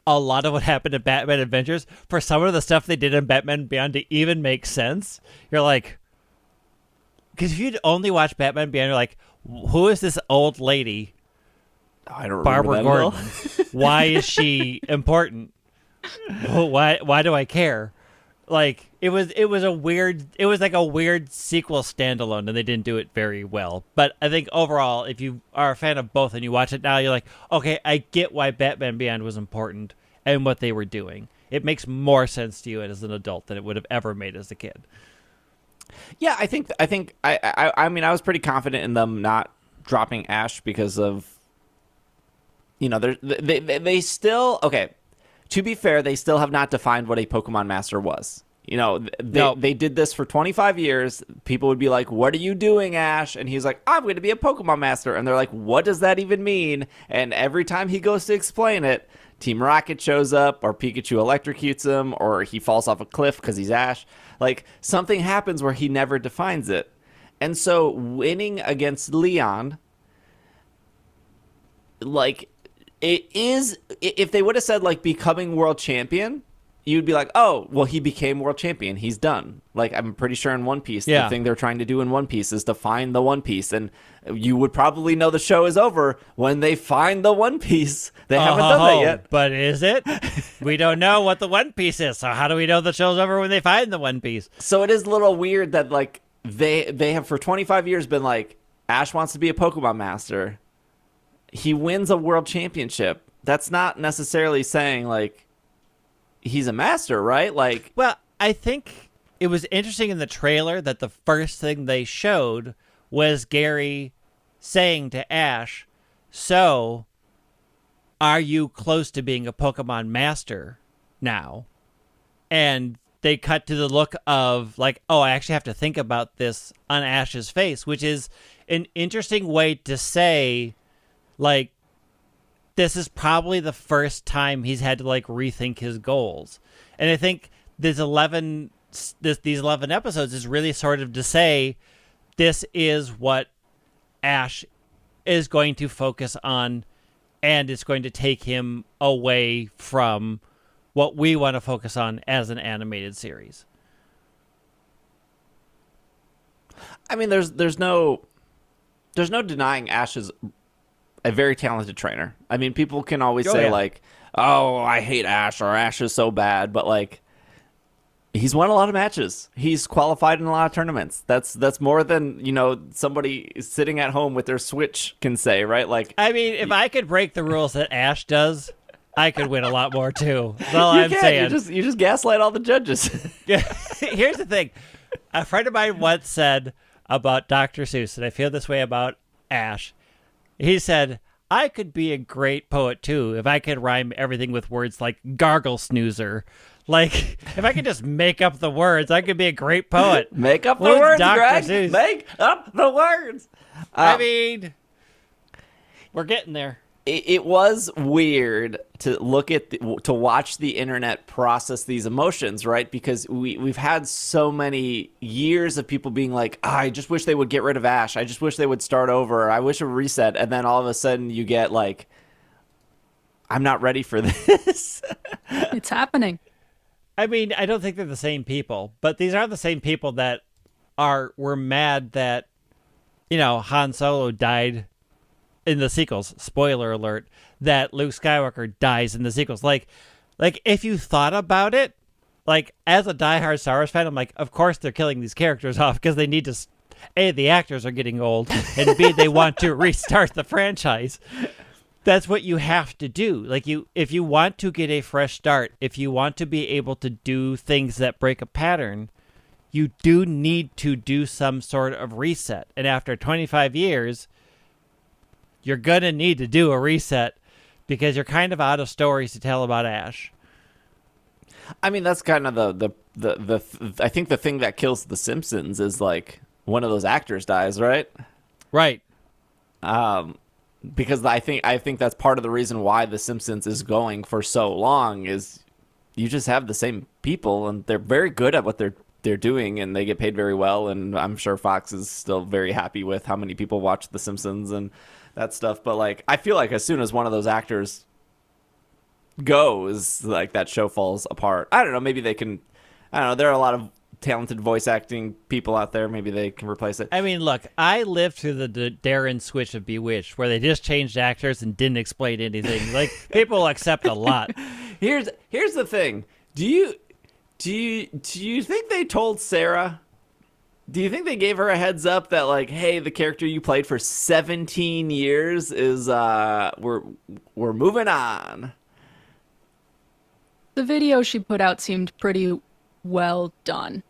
a lot of what happened in Batman Adventures for some of the stuff they did in Batman Beyond to even make sense. You're like, because if you'd only watch Batman Beyond, you're like, who is this old lady? I don't Barbara remember Gordon. Why is she important? Why do I care? Like, it was like a weird sequel standalone, and they didn't do it very well. But I think overall, if you are a fan of both and you watch it now, you're like, okay, I get why Batman Beyond was important and what they were doing. It makes more sense to you as an adult than it would have ever made as a kid. Yeah, I think I mean, I was pretty confident in them not dropping Ash because of, they still, okay. to be fair, they still have not defined what a Pokemon Master was. You know, they did this for 25 years. People would be like, "What are you doing, Ash?" And he's like, "I'm going to be a Pokemon Master." And they're like, "What does that even mean?" And every time he goes to explain it, Team Rocket shows up, or Pikachu electrocutes him, or he falls off a cliff because he's Ash. Like, something happens where he never defines it. And so winning against Leon, like, it is, if they would have said, like, becoming world champion, you'd be like, oh, well, he became world champion. He's done. Like, I'm pretty sure in One Piece, the thing they're trying to do in One Piece is to find the One Piece. And you would probably know the show is over when they find the One Piece. They haven't done that yet. But is it? We don't know what the One Piece is. So how do we know the show's over when they find the One Piece? So it is a little weird that, like, they have for 25 years been like, Ash wants to be a Pokemon Master. He wins a world championship. That's not necessarily saying, like, he's a master, right? Like, well, I think it was interesting in the trailer that the first thing they showed was Gary saying to Ash, "So, are you close to being a Pokemon Master now?" And they cut to the look of like, "Oh, I actually have to think about this" on Ash's face, which is an interesting way to say, like, this is probably the first time he's had to like rethink his goals. And I think these 11 episodes is really sort of to say this is what Ash is going to focus on, and it's going to take him away from what we want to focus on as an animated series. I mean, there's no denying Ash is a very talented trainer. I mean, people can always say, like, oh, I hate Ash, or Ash is so bad, but, like, he's won a lot of matches. He's qualified in a lot of tournaments. That's more than, you know, somebody sitting at home with their Switch can say, right? Like, I mean, if I could break the rules that Ash does, I could win a lot more too. That's all I'm saying. You just gaslight all the judges. Here's the thing. A friend of mine once said about Dr. Seuss, and I feel this way about Ash. He said, I could be a great poet, too, if I could rhyme everything with words like gargle snoozer. Like, if I could just make up the words, I could be a great poet. Make up the words, Dr. Greg. Seuss. Make up the words. I mean, we're getting there. It was weird to look at to watch the internet process these emotions, right? Because we've had so many years of people being like, I just wish they would get rid of Ash. I just wish they would start over. I wish a reset. And then all of a sudden you get like, I'm not ready for this. It's happening. I mean, I don't think they're the same people, but these are the same people that were mad that, you know, Han Solo died in the sequels. Spoiler alert, that Luke Skywalker dies in the sequels. Like if you thought about it, like, as a diehard Star Wars fan, I'm like, of course they're killing these characters off because they need to, A, the actors are getting old, and B, they want to restart the franchise. That's what you have to do. Like, if you want to get a fresh start, if you want to be able to do things that break a pattern, you do need to do some sort of reset. And after 25 years, you're going to need to do a reset because you're kind of out of stories to tell about Ash. I mean, that's kind of the I think the thing that kills The Simpsons is, like, one of those actors dies, right? Right. Because I think that's part of the reason why The Simpsons is going for so long is you just have the same people, and they're very good at what they're doing, and they get paid very well, and I'm sure Fox is still very happy with how many people watch The Simpsons and that stuff. But, like, I feel like as soon as one of those actors goes, like, that show falls apart. I don't know, maybe they can, I don't know, there are a lot of talented voice acting people out there, maybe they can replace it. I mean, look, I lived through the Darren switch of Bewitched where they just changed actors and didn't explain anything. Like, people accept a lot. Here's the thing. Do you think they told Sarah? Do you think they gave her a heads up that, like, hey, the character you played for 17 years is we're moving on? The video she put out seemed pretty well done.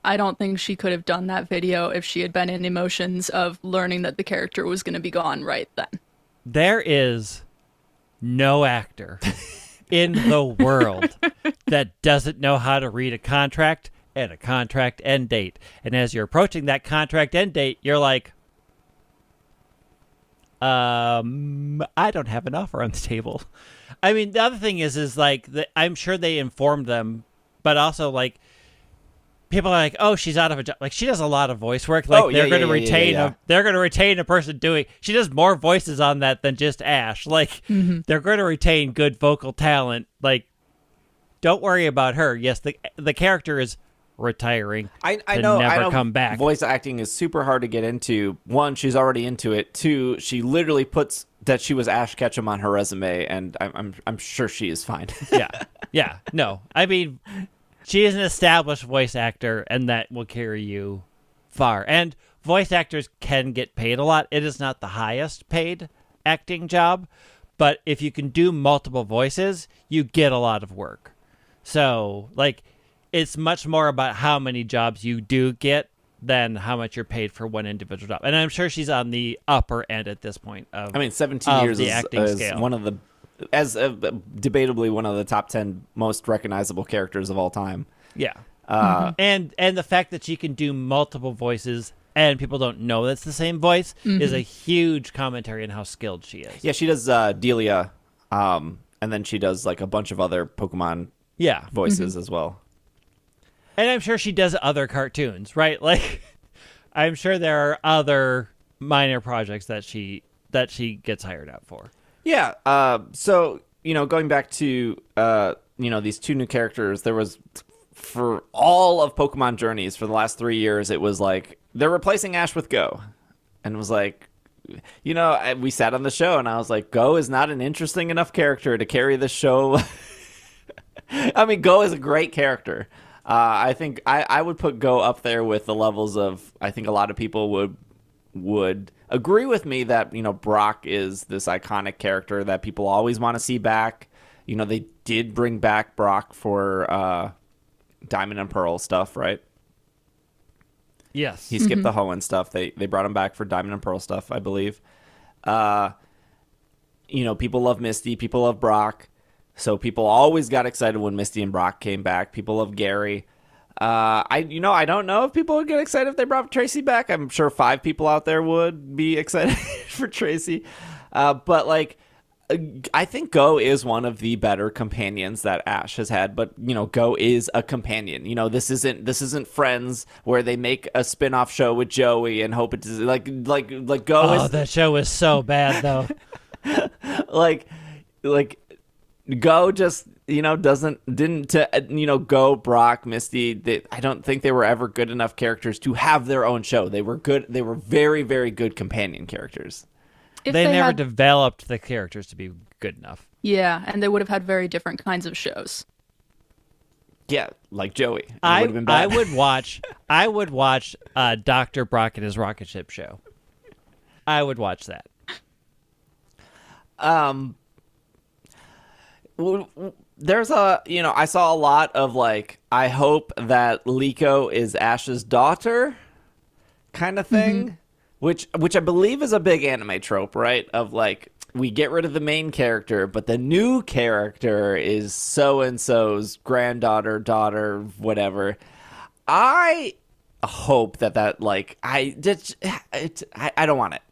I don't think she could have done that video if she had been in emotions of learning that the character was going to be gone right then. There is no actor in the world that doesn't know how to read a contract and a contract end date. And as you're approaching that contract end date, you're like, I don't have an offer on the table. I mean, the other thing is like, I'm sure they informed them, but also like, people are like, oh, she's out of a job. Like, she does a lot of voice work. Like, they're going to retain they're going to retain a person doing. She does more voices on that than just Ash. Like, they're going to retain good vocal talent. Like, don't worry about her. Yes, the character is retiring. I know. Never come back. Voice acting is super hard to get into. One, she's already into it. Two, she literally puts that she was Ash Ketchum on her resume, and I'm sure she is fine. Yeah. No, I mean, she is an established voice actor, and that will carry you far. And voice actors can get paid a lot. It is not the highest paid acting job, but if you can do multiple voices, you get a lot of work. So, like, it's much more about how many jobs you do get than how much you're paid for one individual job. And I'm sure she's on the upper end at this point. 17 years the is acting scale. One of the, debatably one of the top 10 most recognizable characters of all time. Yeah. And the fact that she can do multiple voices and people don't know that's the same voice is a huge commentary on how skilled she is. Yeah, she does Delia, and then she does like a bunch of other Pokemon voices as well. And I'm sure she does other cartoons, right? Like, I'm sure there are other minor projects that she gets hired out for. Yeah. So, going back to, these two new characters, there was, for all of Pokemon Journeys for the last 3 years, it was like, they're replacing Ash with Go. And it was like, we sat on the show and I was like, Go is not an interesting enough character to carry the show. I mean, Go is a great character. I think I would put Go up there with the levels of, I think a lot of people would agree with me that, Brock is this iconic character that people always want to see back. They did bring back Brock for Diamond and Pearl stuff, right? Yes. He skipped the Hoenn stuff. They brought him back for Diamond and Pearl stuff, I believe. People love Misty. People love Brock. So people always got excited when Misty and Brock came back. People love Gary. I don't know if people would get excited if they brought Tracy back. I'm sure 5 people out there would be excited for Tracy. But like, I think Go is one of the better companions that Ash has had. But Go is a companion. This isn't Friends where they make a spin-off show with Joey and hope it does like Go. Oh, that show was so bad though. like. Go just didn't Go, Brock, Misty. I don't think they were ever good enough characters to have their own show. They were good. They were very, very good companion characters. They never developed the characters to be good enough. Yeah, and they would have had very different kinds of shows. Yeah, like Joey. I would watch Dr. Brock and his rocket ship show. I would watch that. There's I saw a lot of like, I hope that Liko is Ash's daughter kind of thing, which I believe is a big anime trope, right? Of like, we get rid of the main character, but the new character is so-and-so's granddaughter, daughter, whatever. I hope that like, I don't want it.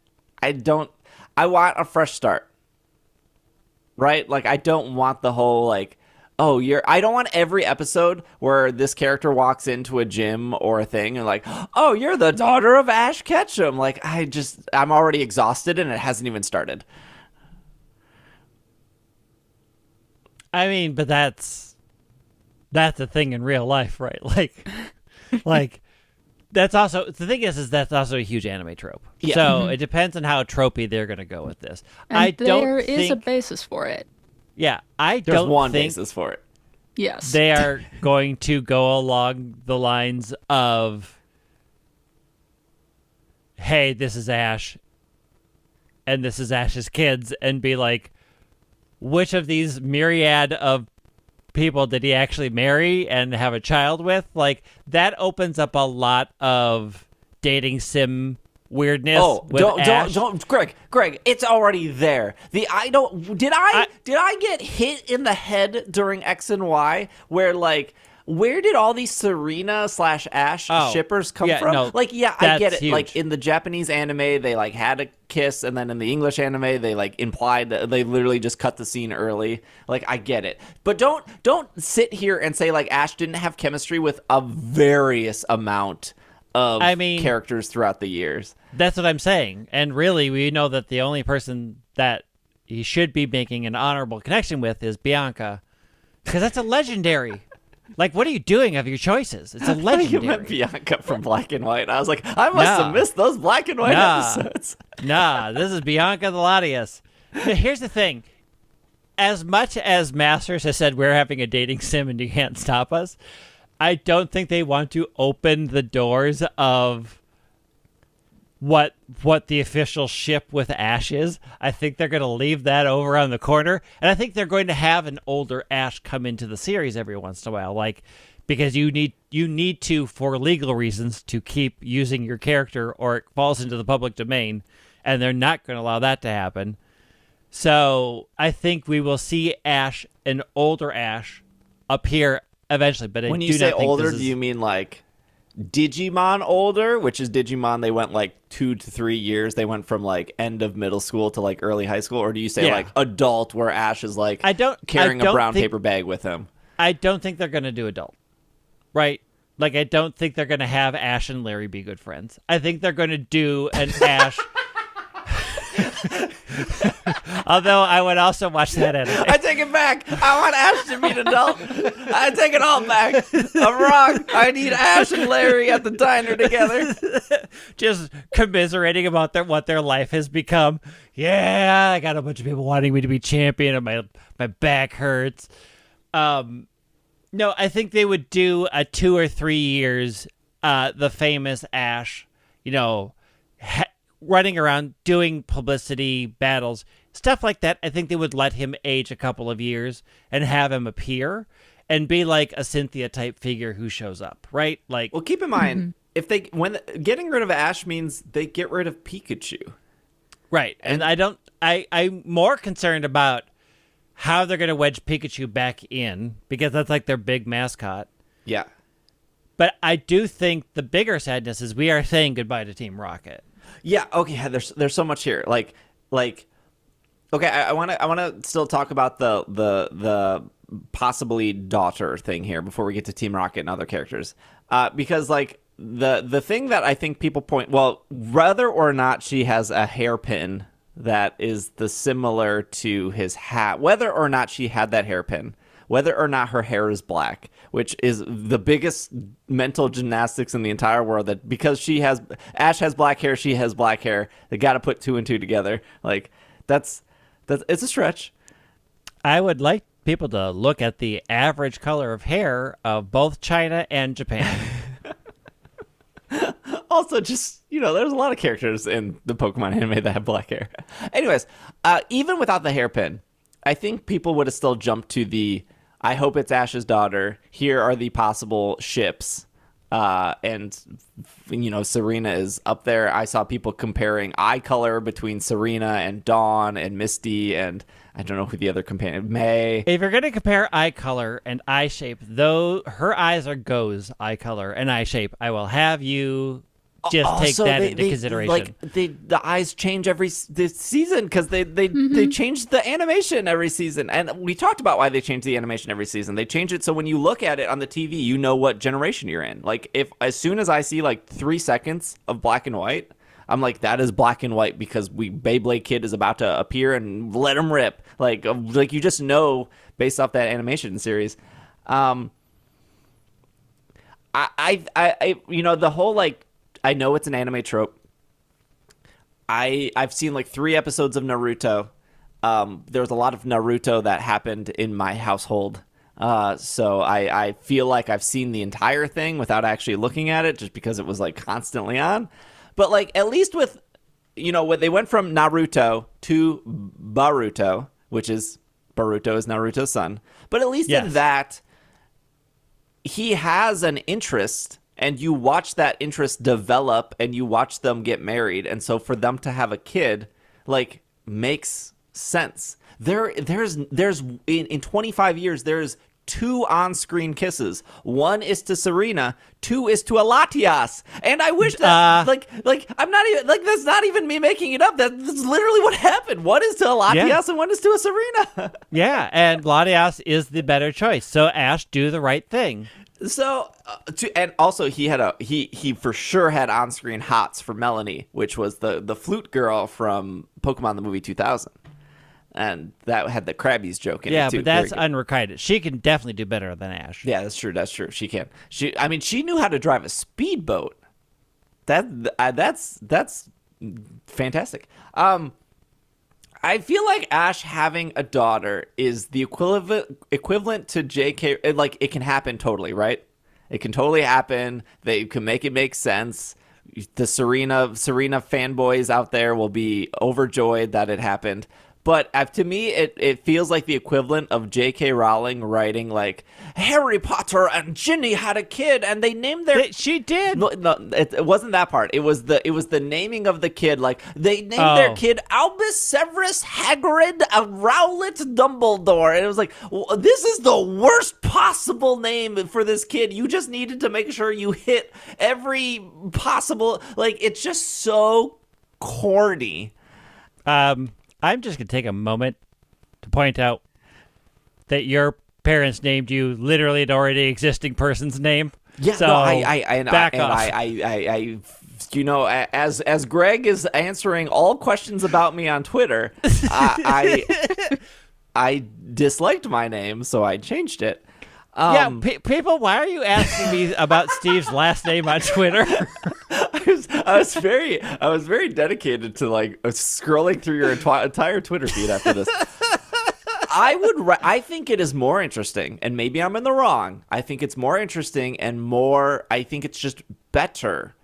I want a fresh start. Right? Like, I don't want the whole, like, I don't want every episode where this character walks into a gym or a thing and like, oh, you're the daughter of Ash Ketchum. Like, I'm already exhausted and it hasn't even started. I mean, but that's a thing in real life, right? Like, that's also, the thing is that's also a huge anime trope. Yeah. So it depends on how tropey they're going to go with this. And there is a basis for it. Yeah, There's one basis for it. Yes. They are going to go along the lines of, hey, this is Ash, and this is Ash's kids, and be like, which of these myriad of people did he actually marry and have a child with? Like, that opens up a lot of dating sim weirdness. Oh, with Ash. don't, Greg, it's already there. Did I get hit in the head during X and Y where did all these Serena/Ash shippers come from? No, I get it. huge. Like in the Japanese anime, they like had a kiss, and then in the English anime, they like implied that they literally just cut the scene early. Like I get it, but don't sit here and say like Ash didn't have chemistry with a various amount of characters throughout the years. That's what I'm saying. And really, we know that the only person that he should be making an honorable connection with is Bianca, because that's a legendary. Like, what are you doing of your choices? It's a legendary. You meant Bianca from Black and White. I was like, I must have missed those Black and White episodes. This is Bianca the Latias. Here's the thing. As much as Masters has said we're having a dating sim and you can't stop us, I don't think they want to open the doors of what the official ship with Ash is. I think they're going to leave that over on the corner, and I think they're going to have an older Ash come into the series every once in a while, like because you need to, for legal reasons, to keep using your character or it falls into the public domain, and they're not going to allow that to happen. So I think we will see Ash, an older Ash, appear eventually. But when you say older, do you mean like Digimon older, which is Digimon they went like 2 to 3 years, they went from like end of middle school to like early high school, or do you say like adult where Ash is like carrying a brown paper bag with him? I don't think they're going to do adult, right? Like I don't think they're going to have Ash and Larry be good friends. I think they're going to do an Ash. Although I would also watch that anime. I take it back. I want Ash to be an adult. I take it all back. I'm wrong. I need Ash and Larry at the diner together. Just commiserating about what their life has become. Yeah, I got a bunch of people wanting me to be champion and my back hurts. No, I think they would do a 2 or 3 years, the famous Ash, running around doing publicity battles, stuff like that. I think they would let him age a couple of years and have him appear and be like a Cynthia type figure who shows up, right? Like, well, keep in mind if getting rid of Ash means they get rid of Pikachu, right? And I'm more concerned about how they're going to wedge Pikachu back in because that's like their big mascot. Yeah, but I do think the bigger sadness is we are saying goodbye to Team Rocket. Yeah. Okay. There's so much here. Like. Okay. I want to still talk about the possibly daughter thing here before we get to Team Rocket and other characters. Because like the thing that I think people point, well, whether or not she has a hairpin that is similar to his hat, whether or not she had that hairpin, whether or not her hair is black, which is the biggest mental gymnastics in the entire world, that because Ash has black hair, she has black hair. They got to put 2 and 2 together. Like it's a stretch. I would like people to look at the average color of hair of both China and Japan. Also, just, there's a lot of characters in the Pokemon anime that have black hair. Anyways, even without the hairpin, I think people would have still jumped to I hope it's Ash's daughter. Here are the possible ships. And Serena is up there. I saw people comparing eye color between Serena and Dawn and Misty, and I don't know who the other companion, May. If you're going to compare eye color and eye shape, though her eyes are Go's eye color and eye shape, I will have you just take that into consideration. Like the eyes change this season because they change the animation every season, and we talked about why they change the animation every season. They change it so when you look at it on the TV, you know what generation you're in. Like as soon as I see like 3 seconds of black and white, I'm like, that is black and white because Beyblade Kid is about to appear and let him rip. Like you just know based off that animation series. The whole like. I know it's an anime trope. I've seen like 3 episodes of Naruto. There was a lot of Naruto that happened in my household. So I feel like I've seen the entire thing without actually looking at it just because it was like constantly on. But like at least with, when they went from Naruto to Baruto, which is Baruto is Naruto's son. But at least in that, he has an interest and you watch that interest develop, and you watch them get married, and so for them to have a kid, like, makes sense. There's in 25 years, there's 2 on-screen kisses. 1 is to Serena, 2 is to Alatias. And I wish that like I'm not even like that's not even me making it up. That's literally what happened. 1 is to Alatias and 1 is to a Serena. Yeah, and Latias is the better choice. So Ash, do the right thing. So and also he for sure had on-screen hots for Melanie, which was the flute girl from Pokemon the movie 2000. And that had the Krabby's joke in it, too. Yeah, but that's unrequited. She can definitely do better than Ash. Yeah, that's true. She can. She knew how to drive a speedboat. That's fantastic. I feel like Ash having a daughter is the equivalent to JK. Like, it can happen totally, right? It can totally happen. They can make it make sense. The Serena fanboys out there will be overjoyed that it happened. But to me, it feels like the equivalent of J.K. Rowling writing, like, Harry Potter and Ginny had a kid, and they named their... She did. No, it wasn't that part. It was the naming of the kid. Like, they named their kid Albus Severus Hagrid Rowlet Dumbledore. And it was like, well, this is the worst possible name for this kid. You just needed to make sure you hit every possible... Like, it's just so corny. I'm just going to take a moment to point out that your parents named you literally an already existing person's name. Yeah, so back off. I you know, as Greg is answering all questions about me on Twitter, I disliked my name, so I changed it. People, why are you asking me about Steve's last name on Twitter? I was very dedicated to like scrolling through your entire Twitter feed after this. I think it is more interesting, and maybe I'm in the wrong. I think it's more interesting I think it's just better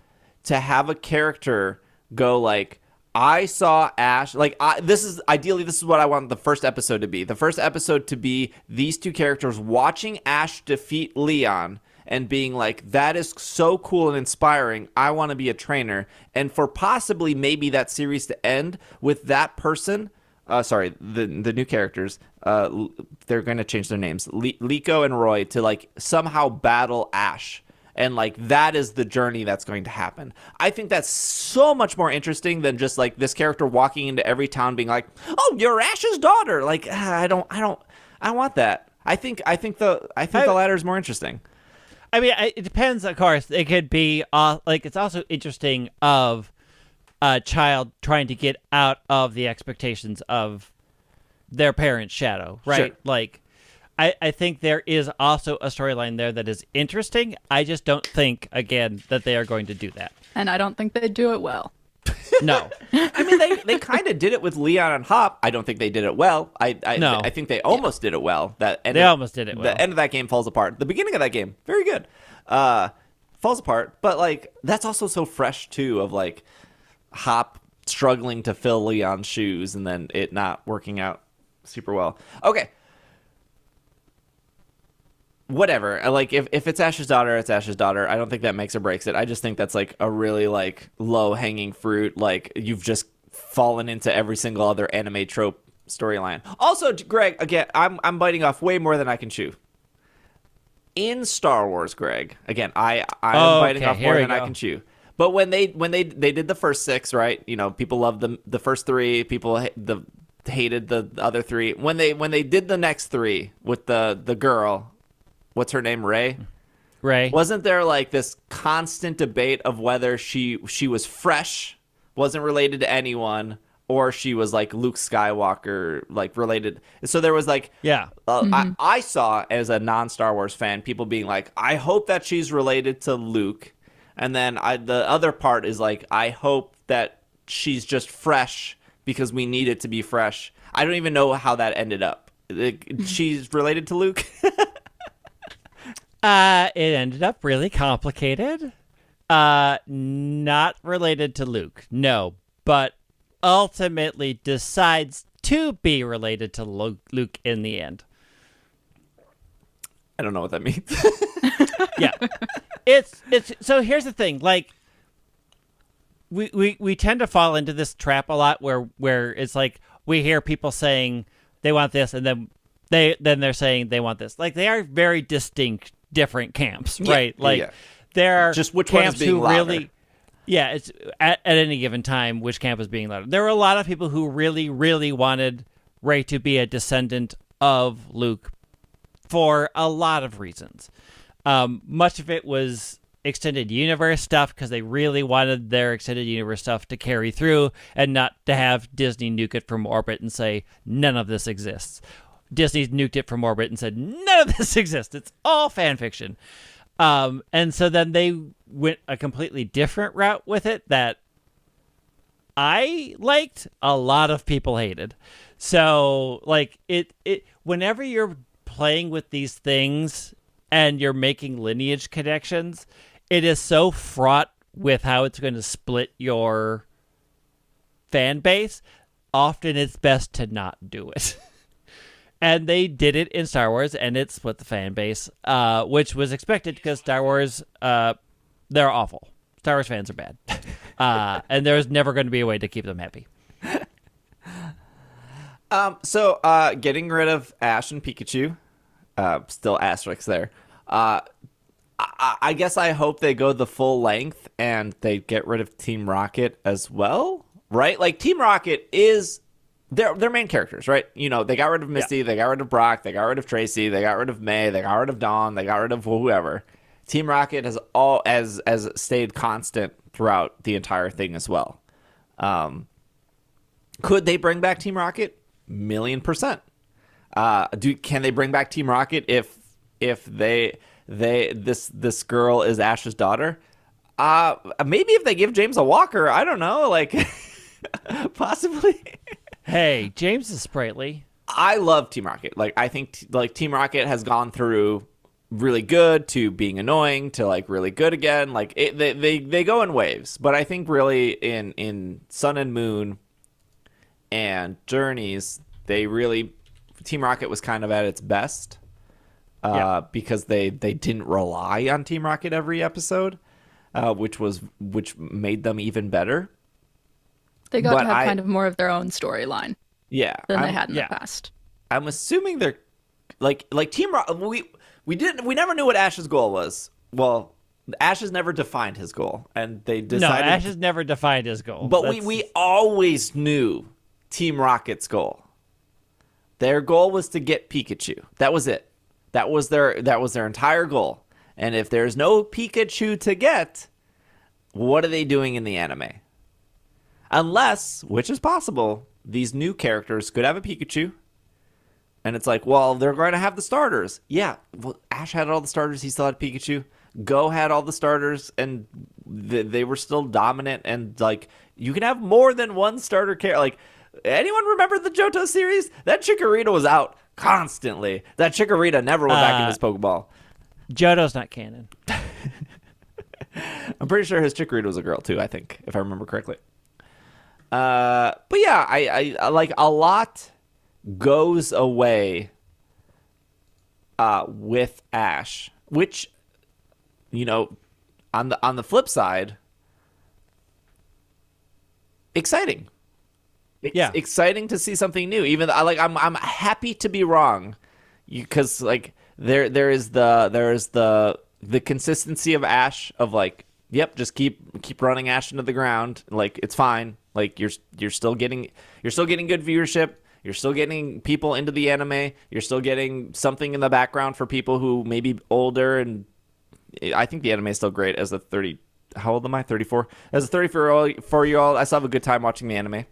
to have a character go like, I saw Ash, like, this is what I want the first episode to be. The first episode to be these two characters watching Ash defeat Leon and being like, that is so cool and inspiring. I want to be a trainer. And for possibly maybe that series to end with that person, the new characters, they're going to change their names, Liko and Roy, to like somehow battle Ash. And, like, that is the journey that's going to happen. I think that's so much more interesting than just, like, this character walking into every town being like, oh, you're Ash's daughter. Like, I want that. I think the latter is more interesting. I mean, it depends, of course. It could be, it's also interesting of a child trying to get out of the expectations of their parent's shadow, right? Sure. Like, I think there is also a storyline there that is interesting. I just don't think, again, that they are going to do that. And I don't think they do it well. No. I mean, they kind of did it with Leon and Hop. I don't think they did it well. I think they almost did it well. Almost did it well. The end of that game falls apart. The beginning of that game, very good. Falls apart. But, like, that's also so fresh, too, of, like, Hop struggling to fill Leon's shoes and then it not working out super well. Okay. Whatever. Like, if it's Ash's daughter, it's Ash's daughter. I don't think that makes or breaks it. I just think that's, like, a really, like, low-hanging fruit. Like, you've just fallen into every single other anime trope storyline. Also, Greg, again, I'm biting off way more than I can chew. In Star Wars, Greg, again, I'm biting off more than I can chew. But when they did the first 6, right? You know, people loved the first 3. People hated the other 3. When they did the next 3 with the girl... What's her name? Ray? Wasn't there like this constant debate of whether she was fresh, wasn't related to anyone, or she was like Luke Skywalker, like related? So there was like, I saw as a non-Star Wars fan, people being like, I hope that she's related to Luke. And then the other part is like, I hope that she's just fresh because we need it to be fresh. I don't even know how that ended up. She's related to Luke? It ended up really complicated. Not related to Luke, no, but ultimately decides to be related to Luke in the end. I don't know what that means. Yeah. It's so here's the thing, like we tend to fall into this trap a lot where it's like we hear people saying they want this and then they're saying they want this. Like they are very distinct different camps, right? Like there are just which camps one is being who louder. really it's at any given time which camp is being louder. There were a lot of people who really, really wanted Rey to be a descendant of Luke for a lot of reasons. Much of it was extended universe stuff because they really wanted their extended universe stuff to carry through and not to have Disney nuke it from orbit and say none of this exists. Disney nuked it from orbit and said none of this exists. It's all fan fiction. And so then they went a completely different route with it that I liked, a lot of people hated. So like it whenever you're playing with these things and you're making lineage connections, it is so fraught with how it's going to split your fan base. Often it's best to not do it. And they did it in Star Wars, and it split the fan base, which was expected because Star Wars, they're awful. Star Wars fans are bad. And there's never going to be a way to keep them happy. So getting rid of Ash and Pikachu, still asterisks there. I guess I hope they go the full length and they get rid of Team Rocket as well, right? Like Team Rocket is they're main characters, right? You know, they got rid of Misty, they got rid of Brock, they got rid of Tracy, they got rid of May, they got rid of Dawn, they got rid of whoever. Team Rocket has all as stayed constant throughout the entire thing as well. Could they bring back Team Rocket? 1,000,000%. Can they bring back Team Rocket if this girl is Ash's daughter? Maybe if they give James a walker, I don't know, like possibly. Hey, James is sprightly. I love Team Rocket. Like I think like Team Rocket has gone through really good to being annoying to like really good again. Like they go in waves, but I think really in Sun and Moon and Journeys, Team Rocket was kind of at its best because they didn't rely on Team Rocket every episode, which made them even better. They got to have kind of more of their own storyline. Yeah, than they had in the past. I'm assuming they're like Team Rocket. We never knew what Ash's goal was. Well, Ash has never defined his goal, and they decided. No, Ash has never defined his goal. But we always knew Team Rocket's goal. Their goal was to get Pikachu. That was it. That was their entire goal. And if there's no Pikachu to get, what are they doing in the anime? Unless, which is possible, these new characters could have a Pikachu. And it's like, well, they're going to have the starters. Yeah, well, Ash had all the starters. He still had Pikachu. Go had all the starters, and they were still dominant. And, like, you can have more than one starter character. Like, anyone remember the Johto series? That Chikorita was out constantly. That Chikorita never went back in his Pokeball. Johto's not canon. I'm pretty sure his Chikorita was a girl, too, I think, if I remember correctly. But yeah, I like a lot goes away with Ash, which, you know, on the flip side, exciting. Exciting to see something new. Even I'm happy to be wrong, because like there is the consistency of Ash of like, yep, just keep running Ash into the ground, like it's fine. Like you're still getting good viewership. You're still getting people into the anime. You're still getting something in the background for people who may be older. And I think the anime is still great as a 30. How old am I? 34. As a 34-year-old, I still have a good time watching the anime.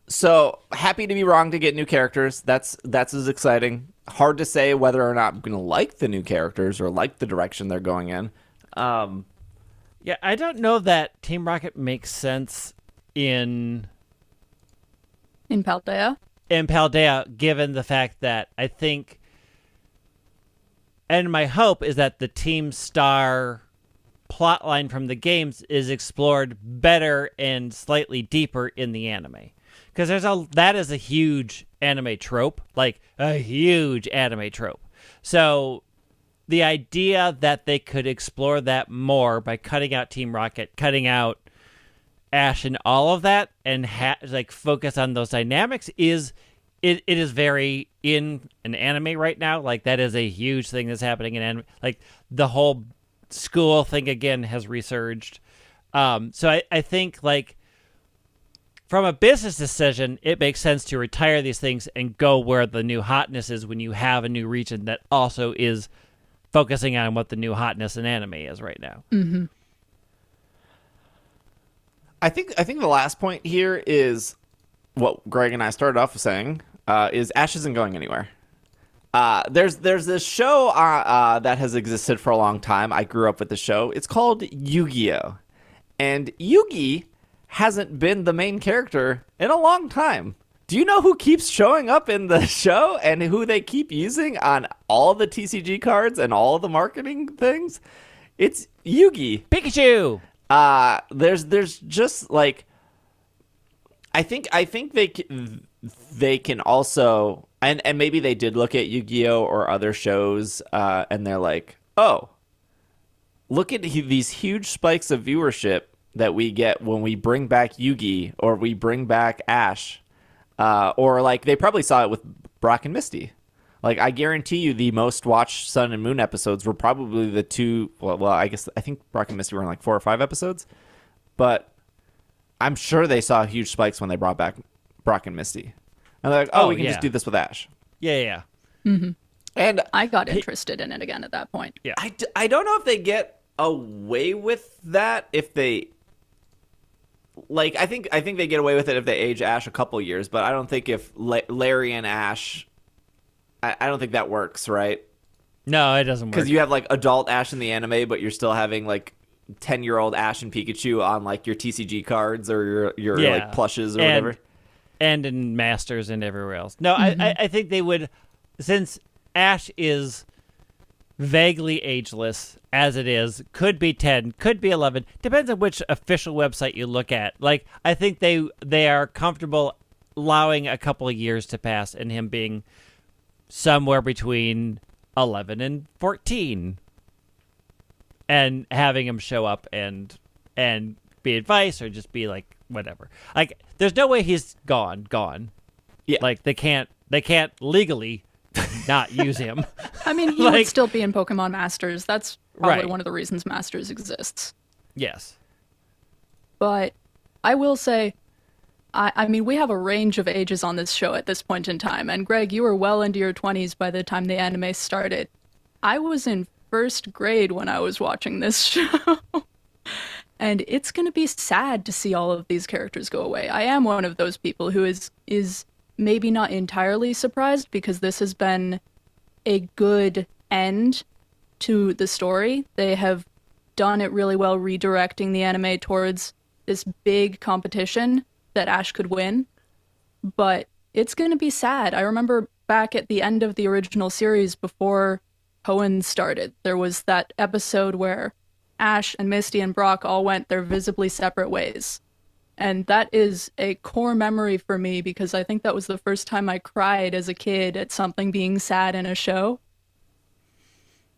So happy to be wrong to get new characters. That's as exciting. Hard to say whether or not I'm gonna like the new characters or like the direction they're going in. Yeah, I don't know that Team Rocket makes sense in Paldea. In Paldea, given the fact that I think, and my hope is that the Team Star plotline from the games is explored better and slightly deeper in the anime, because that is a huge anime trope, like a huge anime trope. So the idea that they could explore that more by cutting out Team Rocket, cutting out Ash and all of that, and focus on those dynamics is it is very in an anime right now. Like, that is a huge thing that's happening in anime. Like, the whole school thing again has resurged. So I think, like, from a business decision, it makes sense to retire these things and go where the new hotness is when you have a new region that also is focusing on what the new hotness in anime is right now. Mm-hmm. I think the last point here is what Greg and I started off with saying, is Ash isn't going anywhere. There's this show that has existed for a long time. I grew up with the show. It's called Yu-Gi-Oh! And Yugi hasn't been the main character in a long time. Do you know who keeps showing up in the show and who they keep using on all the TCG cards and all the marketing things? It's Yugi. Pikachu! There's just, like, I think they can also, and maybe they did look at Yu-Gi-Oh! Or other shows, and they're like, oh, look at these huge spikes of viewership that we get when we bring back Yugi or we bring back Ash, or, like, they probably saw it with Brock and Misty. Like, I guarantee you the most watched Sun and Moon episodes were probably the two, well, I think Brock and Misty were in like 4 or 5 episodes, but I'm sure they saw huge spikes when they brought back Brock and Misty. And they're like, oh, we can just do this with Ash. Yeah. Mm-hmm. And I got interested in it again at that point. Yeah. I don't know if they get away with that if they, like, I think they get away with it if they age Ash a couple years, but I don't think if Larry and Ash, I don't think that works, right? No, it doesn't work. Because you have, like, adult Ash in the anime, but you're still having, like, 10-year-old Ash and Pikachu on, like, your TCG cards or your like, plushes or whatever. And in Masters and everywhere else. No, mm-hmm. I think they would, since Ash is vaguely ageless, as it is, could be 10, could be 11, depends on which official website you look at. Like, I think they are comfortable allowing a couple of years to pass and him being somewhere between 11 and 14 and having him show up and be advice or just be like whatever. Like, there's no way he's gone. Yeah. Like, they can't legally not use him. I mean, he would still be in Pokemon Masters. That's probably one of the reasons Masters exists. Yes. But I will say, I mean, we have a range of ages on this show at this point in time. And Greg, you were well into your 20s by the time the anime started. I was in 1st grade when I was watching this show. And it's going to be sad to see all of these characters go away. I am one of those people who is maybe not entirely surprised, because this has been a good end to the story. They have done it really well, redirecting the anime towards this big competition that Ash could win, but it's going to be sad. I remember back at the end of the original series before Hoenn started, there was that episode where Ash and Misty and Brock all went their visibly separate ways. And that is a core memory for me, because I think that was the first time I cried as a kid at something being sad in a show.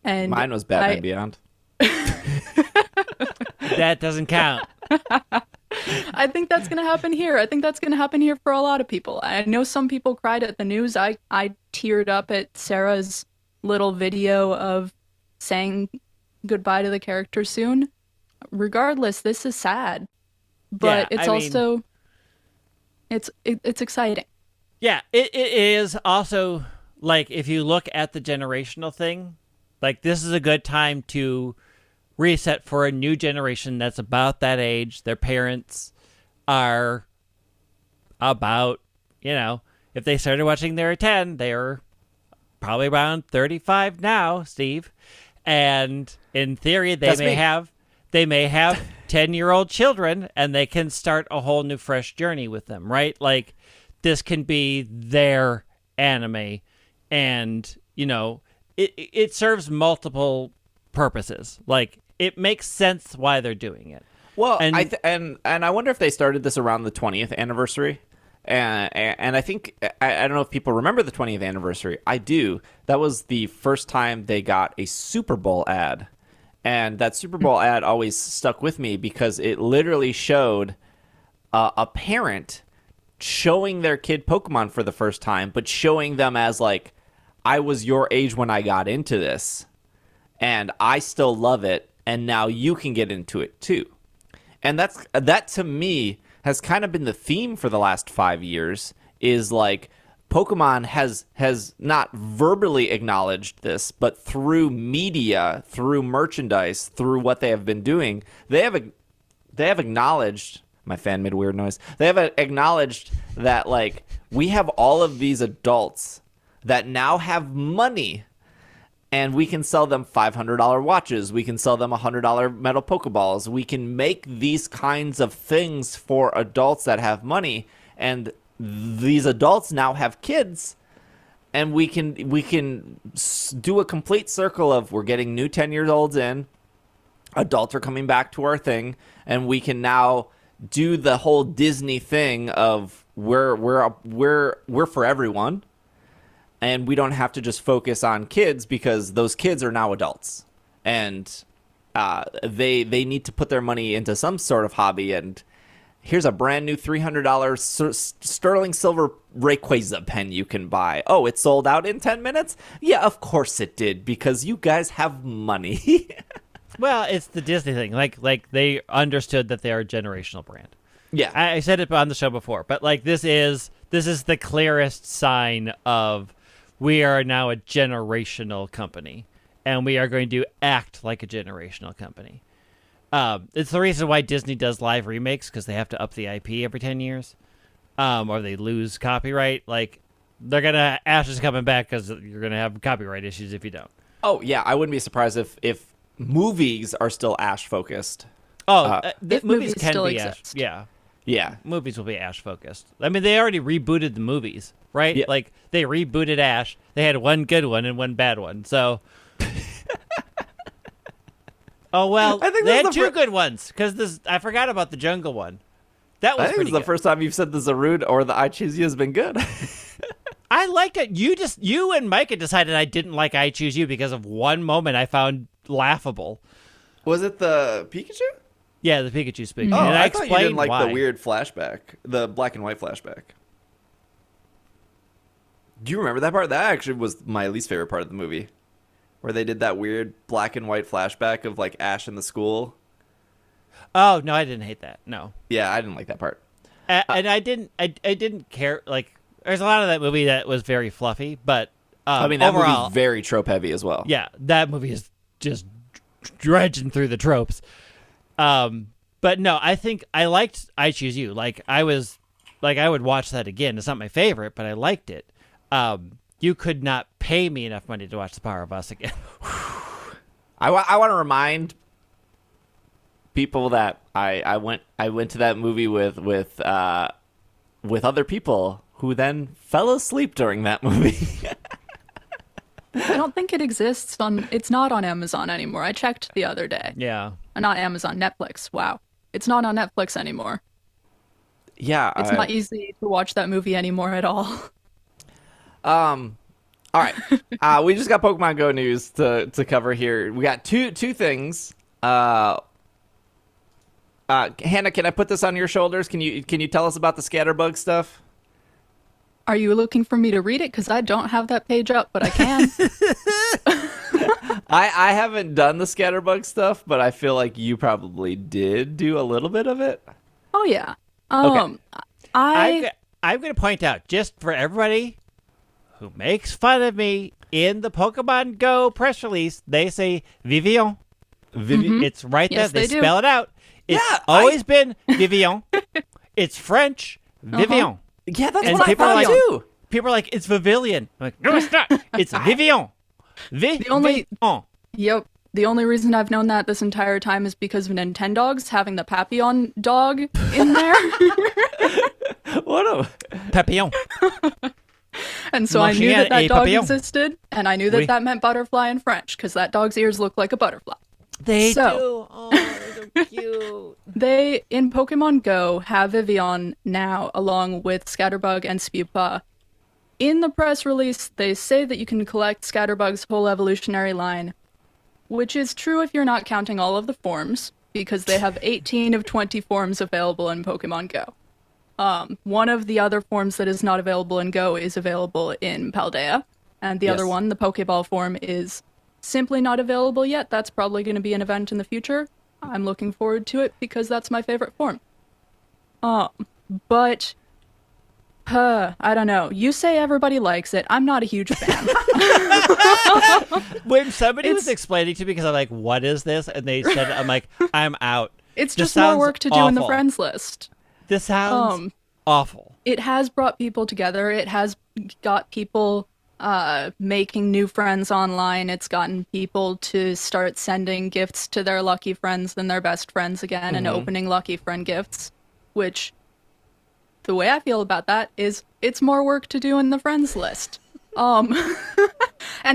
And mine was Batman Beyond. That doesn't count. I think that's going to happen here. I think that's going to happen here for a lot of people. I know some people cried at the news. I teared up at Sarah's little video of saying goodbye to the character soon. Regardless, this is sad. But it's also exciting. Yeah, it is also, like, if you look at the generational thing, like, this is a good time to reset for a new generation that's about that age. Their parents are about, if they started watching, they were 10, they are probably around 35 now, Steve. And in theory, they may have 10-year-old children, and they can start a whole new fresh journey with them, right? Like, this can be their anime, and, it serves multiple purposes. Like, it makes sense why they're doing it. Well, and I wonder if they started this around the 20th anniversary, And I think I don't know if people remember the 20th anniversary. I do. That was the first time they got a Super Bowl ad. And that Super Bowl ad always stuck with me because it literally showed a parent showing their kid Pokemon for the first time, but showing them as like, I was your age when I got into this, and I still love it, and now you can get into it too. And that to me has kind of been the theme for the last 5 years, is like Pokemon has not verbally acknowledged this, but through media, through merchandise, through what they have been doing, they have acknowledged, my fan made a weird noise. They have acknowledged that like we have all of these adults that now have money, and we can sell them $500 watches. We can sell them $100 metal Pokeballs. We can make these kinds of things for adults that have money, and these adults now have kids, and we can do a complete circle of we're getting new 10-year-olds in, adults are coming back to our thing, and we can now do the whole Disney thing of we're for everyone. And we don't have to just focus on kids because those kids are now adults, and they need to put their money into some sort of hobby. And here's a brand new $300 sterling silver Rayquaza pen you can buy. Oh, it sold out in 10 minutes? Yeah, of course it did, because you guys have money. Well, it's the Disney thing. Like they understood that they are a generational brand. Yeah, I said it on the show before, but like this is the clearest sign of we are now a generational company, and we are going to act like a generational company. It's the reason why Disney does live remakes, because they have to up the IP every 10 years, or they lose copyright. Like, they're going to, Ash is coming back because you're going to have copyright issues if you don't. Oh, yeah, I wouldn't be surprised if movies are still Ash-focused. The if movies can still be exist. Ash. Yeah. Yeah. Movies will be Ash-focused. I mean, they already rebooted the movies, right? Yeah. Like, they rebooted Ash. They had one good one and one bad one, so... Oh, well, I think they that's had two good ones, because I forgot about the jungle one. That was I think pretty this is the good. first time you've said the Zarude or the I Choose You has been good. I liked it. You and Micah decided I didn't like I Choose You because of one moment I found laughable. Was it the Pikachu? Yeah, the Pikachu speaking. Oh, and I thought you didn't like why. the weird flashback, the black and white flashback. Do you remember that part? That actually was my least favorite part of the movie, where they did that weird black and white flashback of like Ash in the school. Oh no, I didn't hate that. No, Yeah, I didn't like that part. and I didn't care. Like, there's a lot of that movie that was very fluffy, but I mean, that overall, movie's very trope heavy as well. yeah, that movie is just dredging through the tropes. But no, I think I liked I Choose You. Like, I would watch that again. It's not my favorite, but I liked it. You could not pay me enough money to watch The Power of Us again. I want to remind people that I went to that movie with other people who then fell asleep during that movie. I don't think it exists on. It's not on Amazon anymore. I checked the other day. Yeah. Not Amazon, Netflix. Wow, it's not on Netflix anymore. Yeah, It's not easy to watch that movie anymore at all. All right. We just got Pokemon Go news to cover here. We got two things. Hannah, can I put this on your shoulders? Can you tell us about the Scatterbug stuff? Are you looking for me to read it? Because I don't have that page up, but I can. I haven't done the Scatterbug stuff, but I feel like you probably did do a little bit of it. Oh yeah. Okay. I'm going to point out, just for everybody who makes fun of me, in the Pokemon Go press release, they say Vivillon. It's right there. Yes, They they do. spell it out. It's Yeah, always been Vivillon. It's French, Vivillon. Yeah, that's And what I people are thought like, too. People are like, it's Vivillon. I'm like, no, it's not. It's Vivillon. only- Vivillon. Yep. The only reason I've known that this entire time is because of Nintendogs having the Papillon dog in there. What a Papillon. And so Mon I knew chien that that est dog papillon. existed, and I knew that Oui. that meant butterfly in French, because that dog's ears look like a butterfly. They So- do. Oh, they're cute. They, in Pokemon Go, have Vivillon now, along with Scatterbug and Spewpaw. In the press release, they say that you can collect Scatterbug's whole evolutionary line, which is true if you're not counting all of the forms, because they have 18 of 20 forms available in Pokemon Go. One of the other forms that is not available in Go is available in Paldea, and the other one, the Pokeball form, is simply not available yet. That's probably going to be an event in the future. I'm looking forward to it because that's my favorite form. But I don't know. You say everybody likes it. I'm not a huge fan. When somebody was explaining to me, because I'm like, what is this? And they said, I'm like, I'm out. It's This just more sounds work to do in the awful. friends list. This sounds awful. It has brought people together. It has got people making new friends online. It's gotten people to start sending gifts to their lucky friends and their best friends again and opening lucky friend gifts, which the way I feel about that is it's more work to do in the friends list. And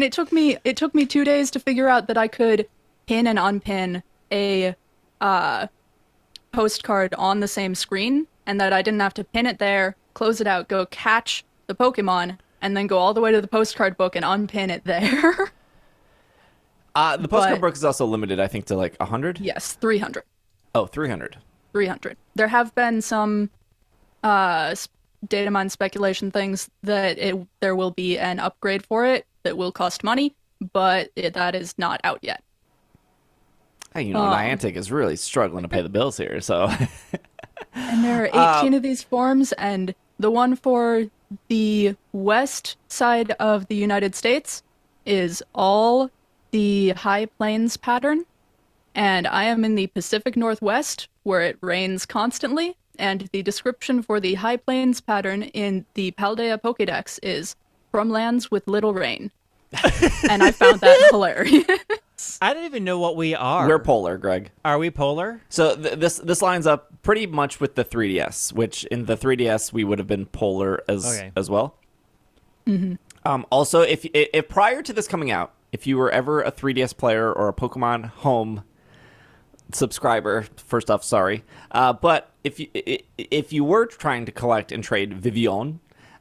it took me 2 days to figure out that I could pin and unpin a postcard on the same screen, and that I didn't have to pin it there, close it out, go catch the Pokemon, and then go all the way to the postcard book and unpin it there. The postcard book is also limited, I think, to like 100? Yes, 300. Oh, 300. 300. There have been some data mine speculation things that there will be an upgrade for it that will cost money, but that is not out yet. Hey, Niantic is really struggling to pay the bills here, so... And there are 18 of these forms, and the one for the west side of the United States is all the High Plains pattern, and I am in the Pacific Northwest, where it rains constantly, and the description for the High Plains pattern in the Paldea Pokédex is from lands with little rain. And I found that hilarious. I don't even know what we are. We're polar, Greg. Are we polar? So this lines up pretty much with the 3DS, which in the 3DS we would have been polar as well. Mm-hmm. Also, if prior to this coming out, if you were ever a 3DS player or a Pokemon Home subscriber, first off, sorry, but if you were trying to collect and trade Vivillon,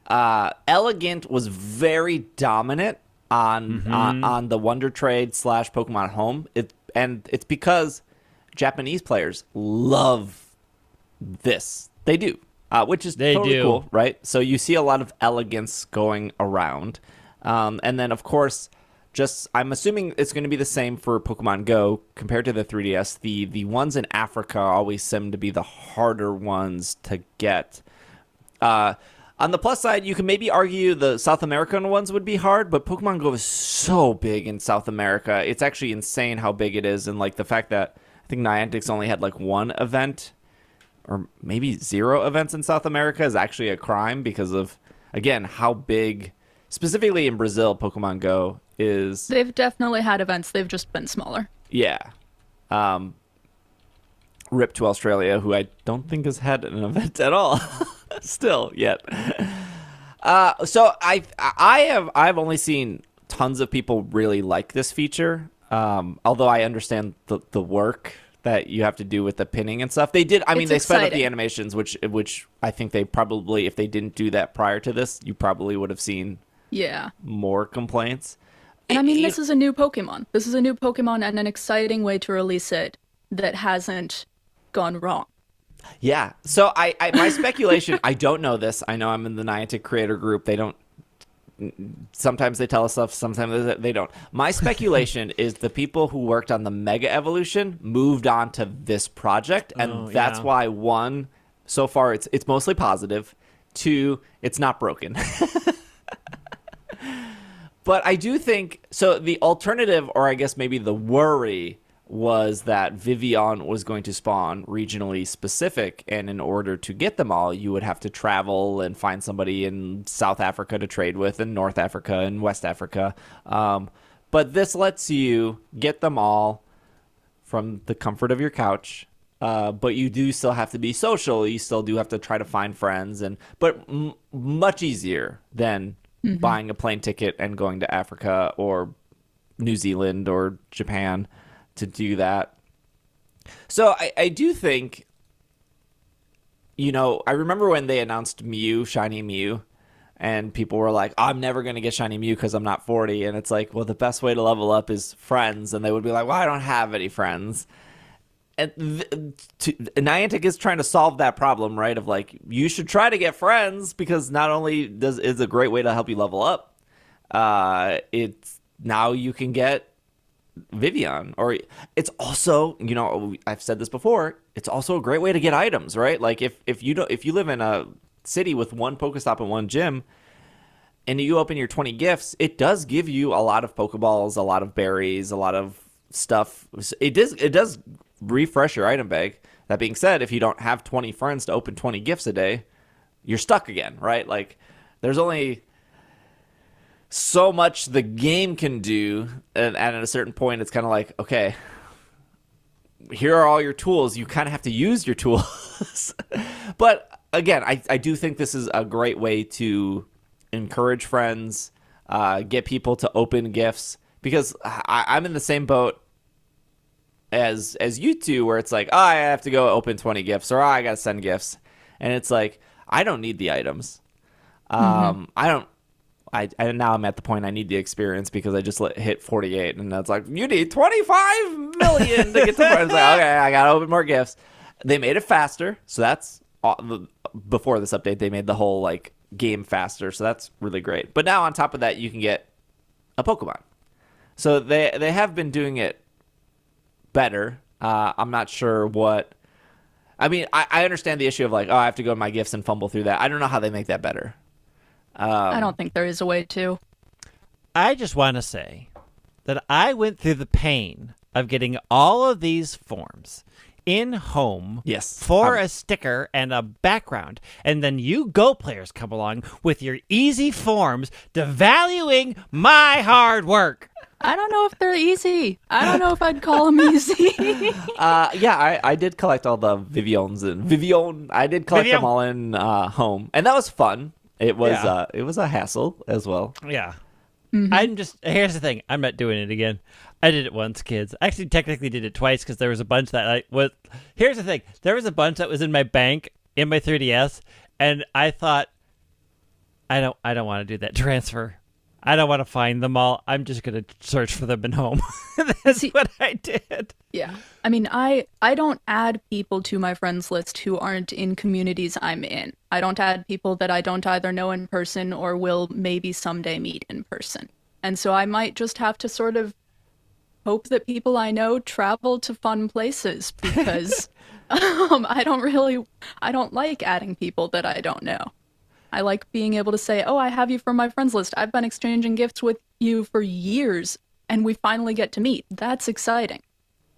Elegant was very dominant on the Wonder Trade / Pokemon Home. It's because Japanese players love this. They do, which is totally cool, right? So you see a lot of elegance going around, and then of course, I'm assuming it's going to be the same for Pokemon Go compared to the 3DS. The ones in Africa always seem to be the harder ones to get. On the plus side, you can maybe argue the South American ones would be hard, but Pokemon Go is so big in South America. It's actually insane how big it is, and like the fact that I think Niantic's only had like one event or maybe 0 events in South America is actually a crime because of, again, how big, specifically in Brazil, Pokemon Go is. They've definitely had events. They've just been smaller. Yeah. Rip to Australia, who I don't think has had an event at all. Still yet. So I've only seen tons of people really like this feature. Although I understand the work that you have to do with the pinning and stuff. They did. I mean, they sped up the animations, which I think they probably, if they didn't do that prior to this, you probably would have seen more complaints. And I mean, this is a new Pokemon. This is a new Pokemon and an exciting way to release it that hasn't gone wrong. Yeah. So my speculation, I don't know this. I know I'm in the Niantic creator group. They don't. Sometimes they tell us stuff. Sometimes they don't. My speculation is the people who worked on the Mega Evolution moved on to this project, and that's why, 1, so far it's mostly positive. 2, it's not broken. But I do think so. The alternative, or I guess maybe the worry, was that Vivillon was going to spawn regionally specific, and in order to get them all, you would have to travel and find somebody in South Africa to trade with, and North Africa and West Africa. But this lets you get them all from the comfort of your couch. But you do still have to be social. You still do have to try to find friends, but much easier than buying a plane ticket and going to Africa or New Zealand or Japan to do that. So I do think, I remember when they announced Mew, Shiny Mew, and people were like, I'm never going to get Shiny Mew because I'm not 40. And it's like, well, the best way to level up is friends. And they would be like, well, I don't have any friends. And Niantic is trying to solve that problem, right? Of like, you should try to get friends because not only is a great way to help you level up, it's now you can get Vivillon, or it's also, I've said this before, it's also a great way to get items, right? Like if you live in a city with one Pokestop and one gym, and you open your 20 gifts, it does give you a lot of Pokeballs, a lot of berries, a lot of stuff. It does refresh your item bag. That being said, if you don't have 20 friends to open 20 gifts a day, you're stuck again, right? Like there's only so much the game can do, and at a certain point it's kind of like, okay, here are all your tools, you kind of have to use your tools. But again, I do think this is a great way to encourage friends, get people to open gifts, because I'm in the same boat as you two, where it's like, oh, I have to go open 20 gifts, or I gotta send gifts, and it's like, I don't need the items. I now I'm at the point I need the experience because I just hit 48, and that's like, you need 25 million to get to the point. Like, okay, I gotta open more gifts. They made it faster, so that's before this update. They made the whole like game faster, so that's really great. But now on top of that, you can get a Pokemon. So they have been doing it better. I'm not sure what. I mean, I understand the issue of like, oh, I have to go to my gifts and fumble through that. I don't know how they make that better. I don't think there is a way to. I just want to say that I went through the pain of getting all of these forms in home for a sticker and a background, and then you Go players come along with your easy forms devaluing my hard work. I don't know if they're easy. I don't know if I'd call them easy. I did collect all the Vivillons and Vivillon. I did collect them all in home, and that was fun. It was a hassle as well. Yeah. Mm-hmm. Here's the thing. I'm not doing it again. I did it once, kids. I actually technically did it twice because there was a bunch that here's the thing. There was a bunch that was in my bank in my 3DS, and I thought, I don't want to do that transfer. I don't want to find them all. I'm just going to search for them in home. That's what I did. Yeah. I mean, I don't add people to my friends list who aren't in communities I'm in. I don't add people that I don't either know in person or will maybe someday meet in person. And so I might just have to sort of hope that people I know travel to fun places because I don't like adding people that I don't know. I like being able to say, oh, I have you from my friends list. I've been exchanging gifts with you for years, and we finally get to meet. That's exciting.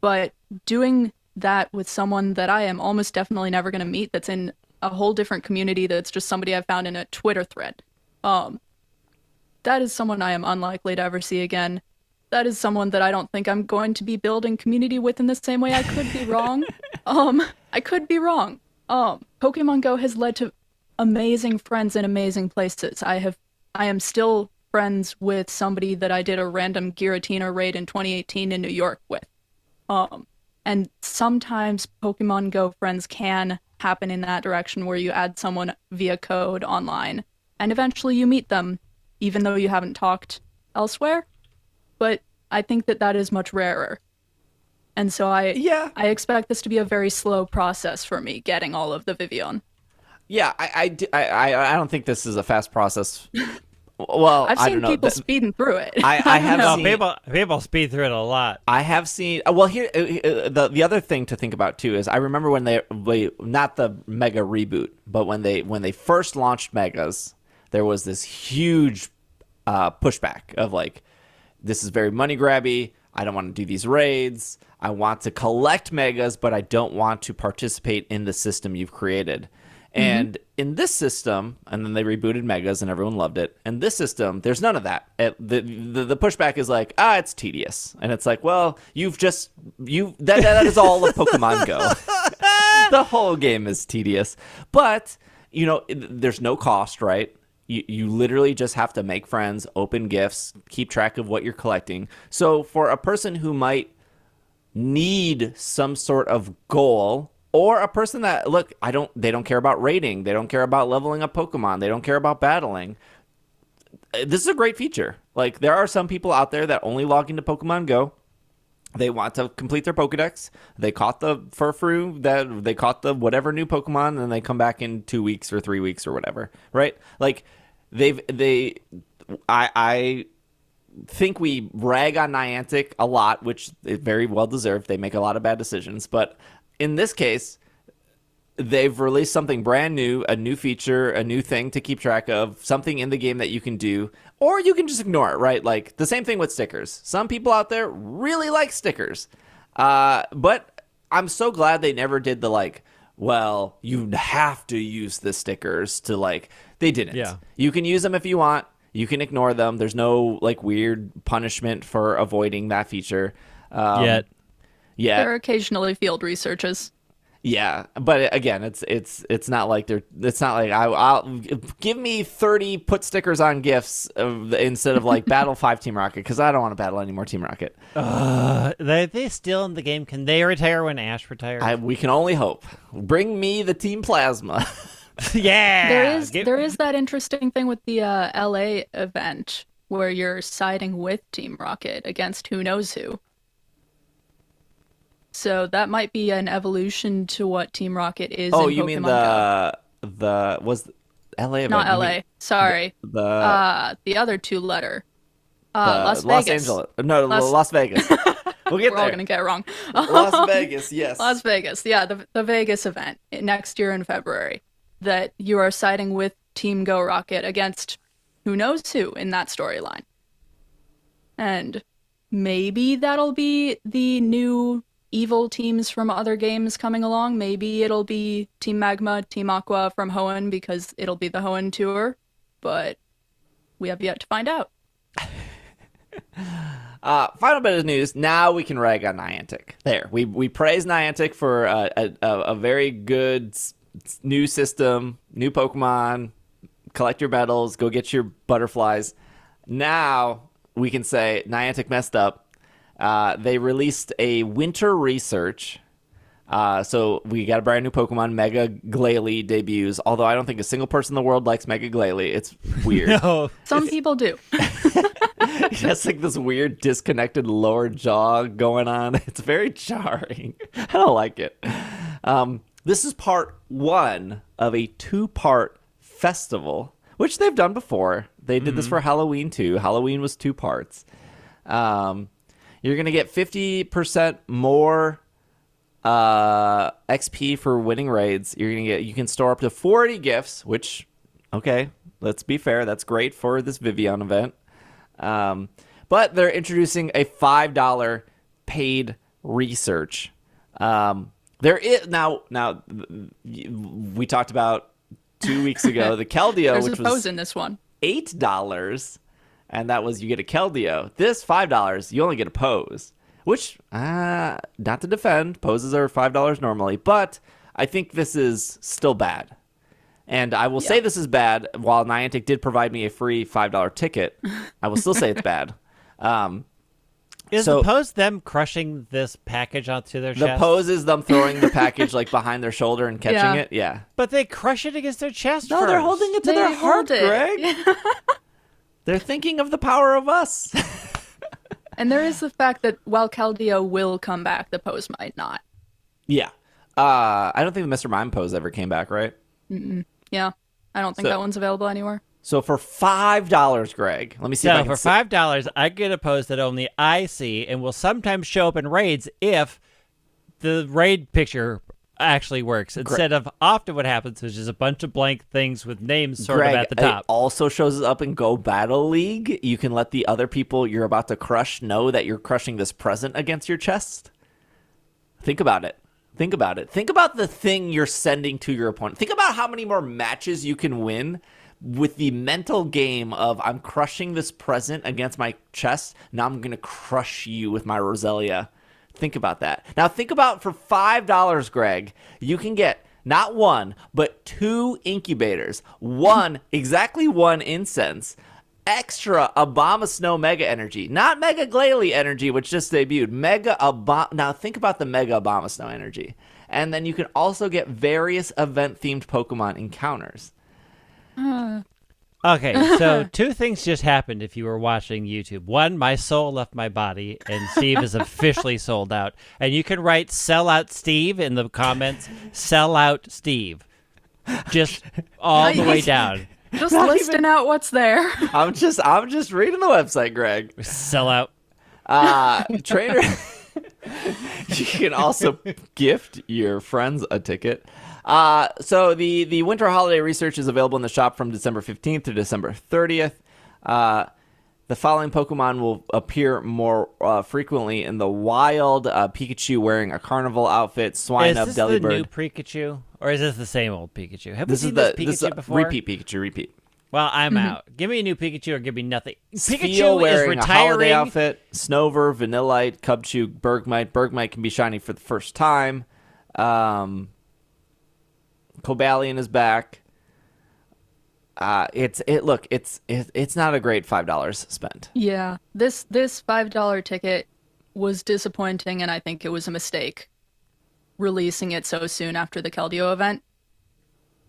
But doing that with someone that I am almost definitely never going to meet, that's in a whole different community, that's just somebody I found in a Twitter thread, that is someone I am unlikely to ever see again. That is someone that I don't think I'm going to be building community with in the same way. I could be wrong. I could be wrong. Pokemon Go has led to amazing friends in amazing places. I am still friends with somebody that I did a random Giratina raid in 2018 in New York with. And sometimes Pokemon Go friends can happen in that direction where you add someone via code online and eventually you meet them even though you haven't talked elsewhere. But I think that is much rarer. And so I expect this to be a very slow process for me getting all of the Vivillon. Yeah, I don't think this is a fast process. Well, I've seen people speeding through it. I have seen people speed through it a lot. I have seen. Well, here the other thing to think about too is I remember when they not the Mega reboot, but when they first launched Megas, there was this huge pushback of like, this is very money grabby. I don't want to do these raids. I want to collect Megas, but I don't want to participate in the system you've created. And in this system, and then they rebooted Megas and everyone loved it. And this system, there's none of that. The pushback is like, it's tedious. And it's like, well, that is all of Pokemon Go. The whole game is tedious. But, there's no cost, right? You literally just have to make friends, open gifts, keep track of what you're collecting. So for a person who might need some sort of goal, or a person that, look, they don't care about rating, they don't care about leveling up Pokemon, they don't care about battling. This is a great feature. Like, there are some people out there that only log into Pokemon Go. They want to complete their Pokedex. They caught the Furfrou, that they caught the whatever new Pokemon, and then they come back in 2 weeks or 3 weeks or whatever, right? Like, I think we rag on Niantic a lot, which is very well deserved. They make a lot of bad decisions, but in this case, they've released something brand new, a new feature, a new thing to keep track of, something in the game that you can do, or you can just ignore it, right? Like, the same thing with stickers. Some people out there really like stickers. But I'm so glad they never did the, like, well, you have to use the stickers to, like, they didn't. Yeah. You can use them if you want. You can ignore them. There's no, like, weird punishment for avoiding that feature. Yet. Yeah. There are occasionally field researches. Yeah, but again, it's not like I'll give me 30 put stickers on gifts instead of like battle 5 Team Rocket, because I don't want to battle any more Team Rocket. They still in the game. Can they retire when Ash retires? We can only hope. Bring me the Team Plasma. Yeah. There is that interesting thing with the LA event where you're siding with Team Rocket against who knows who. So that might be an evolution to what Team Rocket is. Oh, in you Pokemon mean Go. the was LA event? Not You LA. mean Sorry. The other 2-letter. Las Los Vegas. Angeles. No, Las Vegas. We'll get We're there. all gonna get it wrong. Las Vegas, yes. Las Vegas. Yeah, the Vegas event next year in February. That you are siding with Team Go Rocket against who knows who in that storyline. And maybe that'll be the new evil teams from other games coming along. Maybe it'll be Team Magma, Team Aqua from Hoenn, because it'll be the Hoenn tour. But we have yet to find out. Final bit of news. Now we can rag on Niantic. There, we praise Niantic for a very good new system, new Pokemon. Collect your medals, go get your butterflies. Now we can say Niantic messed up. They released a winter research. So we got a brand new Pokemon, Mega Glalie debuts. Although I don't think a single person in the world likes Mega Glalie. It's weird. No. Some people do. It has like this weird disconnected lower jaw going on. It's very jarring. I don't like it. This is part 1 of a 2-part festival, which they've done before. They did this for Halloween too. Halloween was 2 parts. You're going to get 50% more XP for winning raids. You can store up to 40 gifts, which, okay, let's be fair, that's great for this Vivillon event. But they're introducing a $5 paid research. There is now we talked about 2 weeks ago the Keldeo, There's which a pose was in this one. $8, and that was you get a Keldeo. This $5, you only get a pose, which not to defend, poses are $5 normally, but I think this is still bad. And I will say this is bad. While Niantic did provide me a free $5 ticket, I will still say it's bad. Is the pose them crushing this package onto their chest? The pose is them throwing the package like behind their shoulder and catching it. Yeah. But they crush it against their chest No, first. they're holding it to They their heart, hold it. Greg. They're thinking of the power of us. And there is the fact that while Keldeo will come back, the pose might not. Yeah. I don't think the Mr. Mime pose ever came back, right? Yeah. I don't think that one's available anywhere. So for $5, Greg, let me see if I So can for $5, I get a pose that only I see and will sometimes show up in raids if the raid picture actually works. Instead of often what happens is just a bunch of blank things with names sort Greg, of at the top. It also shows up in Go Battle League. You can let the other people you're about to crush know that you're crushing this present against your chest. Think about it. Think about it. Think about the thing you're sending to your opponent. Think about how many more matches you can win with the mental game of I'm crushing this present against my chest. Now I'm going to crush you with my Roselia. Think about that. Now think about for $5, Greg, you can get not 1, but 2 incubators. Exactly 1 incense, extra Abomasnow Mega Energy, not Mega Glalie Energy, which just debuted. Now think about the Mega Abomasnow Energy, and then you can also get various event-themed Pokemon encounters. Okay, so two things just happened if you were watching YouTube. One, my soul left my body, and Steve is officially sold out. And you can write "Sell Out Steve" in the comments. Sell out Steve, just all the way down. Just listing out what's there. I'm just reading the website, Greg. Sell out. Trainer. You can also gift your friends a ticket. So the winter holiday research is available in the shop from December 15th to December 30th. The following Pokemon will appear more frequently in the wild. Pikachu wearing a carnival outfit, Swinub, Is this the Delibird. new Pikachu, or is this the same old Pikachu? Have we This seen is this this Pikachu is before? repeat Pikachu, repeat. Well, I'm out. Give me a new Pikachu or give me nothing. Pikachu Pikachu is wearing a holiday retiring. outfit. Snover, Vanillite, Cubchoo, Bergmite. Bergmite can be shiny for the first time. Cobalion is back. It's not a great $5 spent. Yeah, this $5 ticket was disappointing, and I think it was a mistake releasing it so soon after the Keldeo event.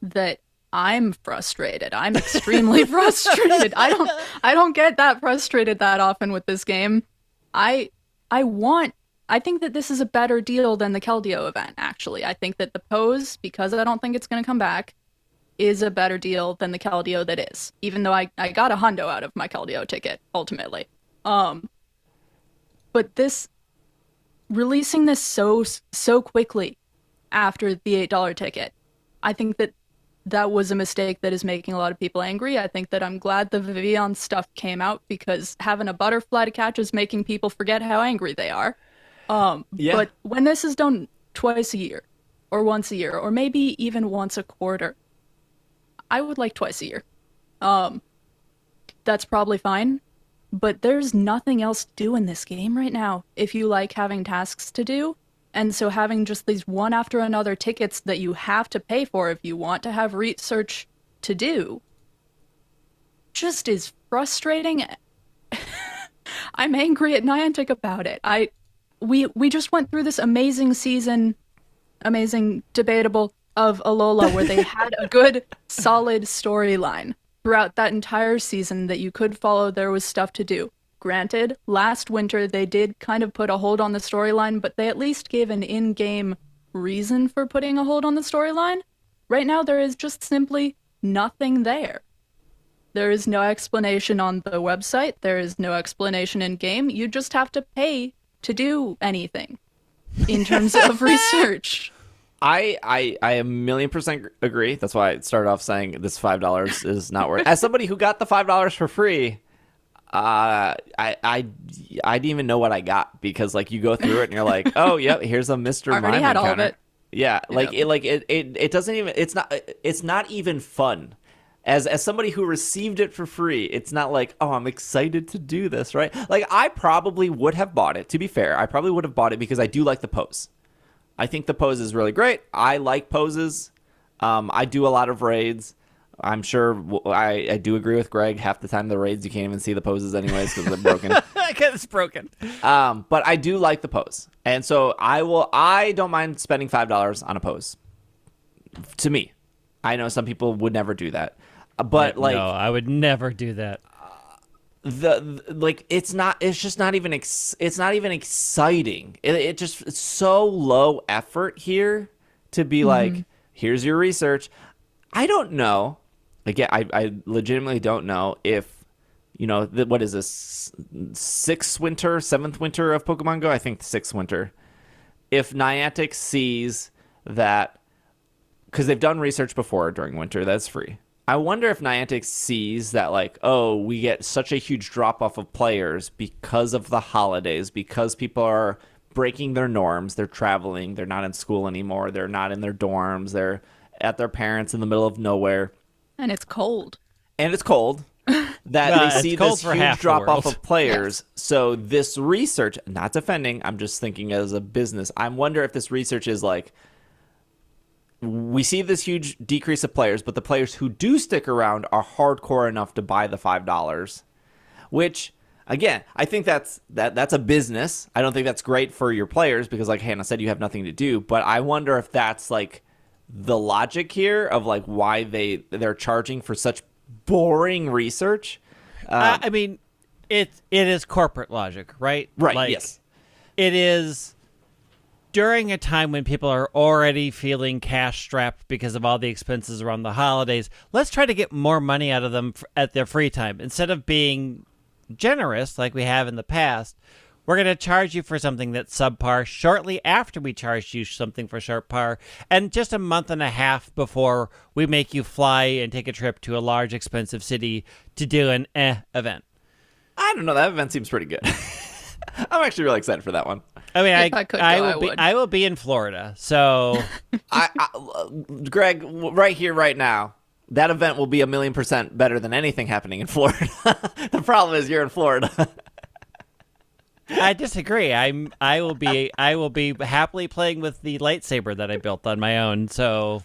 That I'm frustrated. I'm extremely frustrated. I don't get that frustrated that often with this game. I think that this is a better deal than the Keldeo event, actually. I think that the pose, because I don't think it's going to come back, is a better deal than the Keldeo that is. Even though I got a hundo out of my Keldeo ticket, ultimately. But this, releasing this so quickly after the $8 ticket, I think that was a mistake that is making a lot of people angry. I think that I'm glad the Vivillon stuff came out because having a butterfly to catch is making people forget how angry they are. Yeah. But when this is done twice a year, or once a year, or maybe even once a quarter, I would like twice a year. That's probably fine. But there's nothing else to do in this game right now if you like having tasks to do. And so having just these one after another tickets that you have to pay for if you want to have research to do just is frustrating. I'm angry at Niantic about it. We just went through this amazing season, amazing debatable of Alola where they had a good solid storyline throughout that entire season that you could follow. There was stuff to do. Granted, last winter they did kind of put a hold on the storyline, but they at least gave an in-game reason for putting a hold on the storyline. Right now there is just simply nothing there. There is no explanation on the website, there is no explanation in-game, you just have to pay to do anything in terms of research. I a million% agree. That's why I started off saying this $5 is not worth it. As somebody who got the $5 for free, I didn't even know what I got because like you go through it and you're like, oh yep, here's a Mr. Already Mime had encounter. all of it. Yeah, Yep. it doesn't even it's not even fun. As somebody who received it for free, it's not like, oh, I'm excited to do this, right? Like I probably would have bought it. To be fair, I probably would have bought it because I do like the pose. I think the pose is really great. I like poses. I do a lot of raids. I'm sure I do agree with Greg. Half the time the raids you can't even see the poses anyways because they're broken. Because it's broken. But I do like the pose, and so I don't mind spending $5 on a pose. To me, I know some people would never do that, but like no, I would never do that. It's just not even exciting. It's so low effort here to be like, here's your research. I don't know. Again, I legitimately don't know if, what is this, seventh winter of Pokemon Go? I think the sixth winter. If Niantic sees that, because they've done research before during winter, that's free. I wonder if Niantic sees that, like, oh, we get such a huge drop-off of players because of the holidays, because people are breaking their norms, they're traveling, they're not in school anymore, they're not in their dorms, they're at their parents in the middle of nowhere. And it's cold. That Well, they see it's cold this for huge half the drop-off world. of players. So this research, not defending, I'm just thinking as a business, I wonder if this research is like we see this huge decrease of players, but the players who do stick around are hardcore enough to buy the $5, which, again, I think that's a business. I don't think that's great for your players because, like Hannah said, you have nothing to do. But I wonder if that's like the logic here of like why they're charging for such boring research. I mean, it is corporate logic, right? Right. Like, yes. It is during a time when people are already feeling cash strapped because of all the expenses around the holidays. Let's try to get more money out of them at their free time. Instead of being generous like we have in the past, we're going to charge you for something that's subpar shortly after we charged you something for subpar, and just a month and a half before we make you fly and take a trip to a large, expensive city to do an event. I don't know. That event seems pretty good. I'm actually really excited for that one. I mean, If I could go, I would. I will be in Florida, so Greg, right here, right now, that event will be 1,000,000% better than anything happening in Florida. The problem is you're in Florida. I disagree. I will be happily playing with the lightsaber that I built on my own. So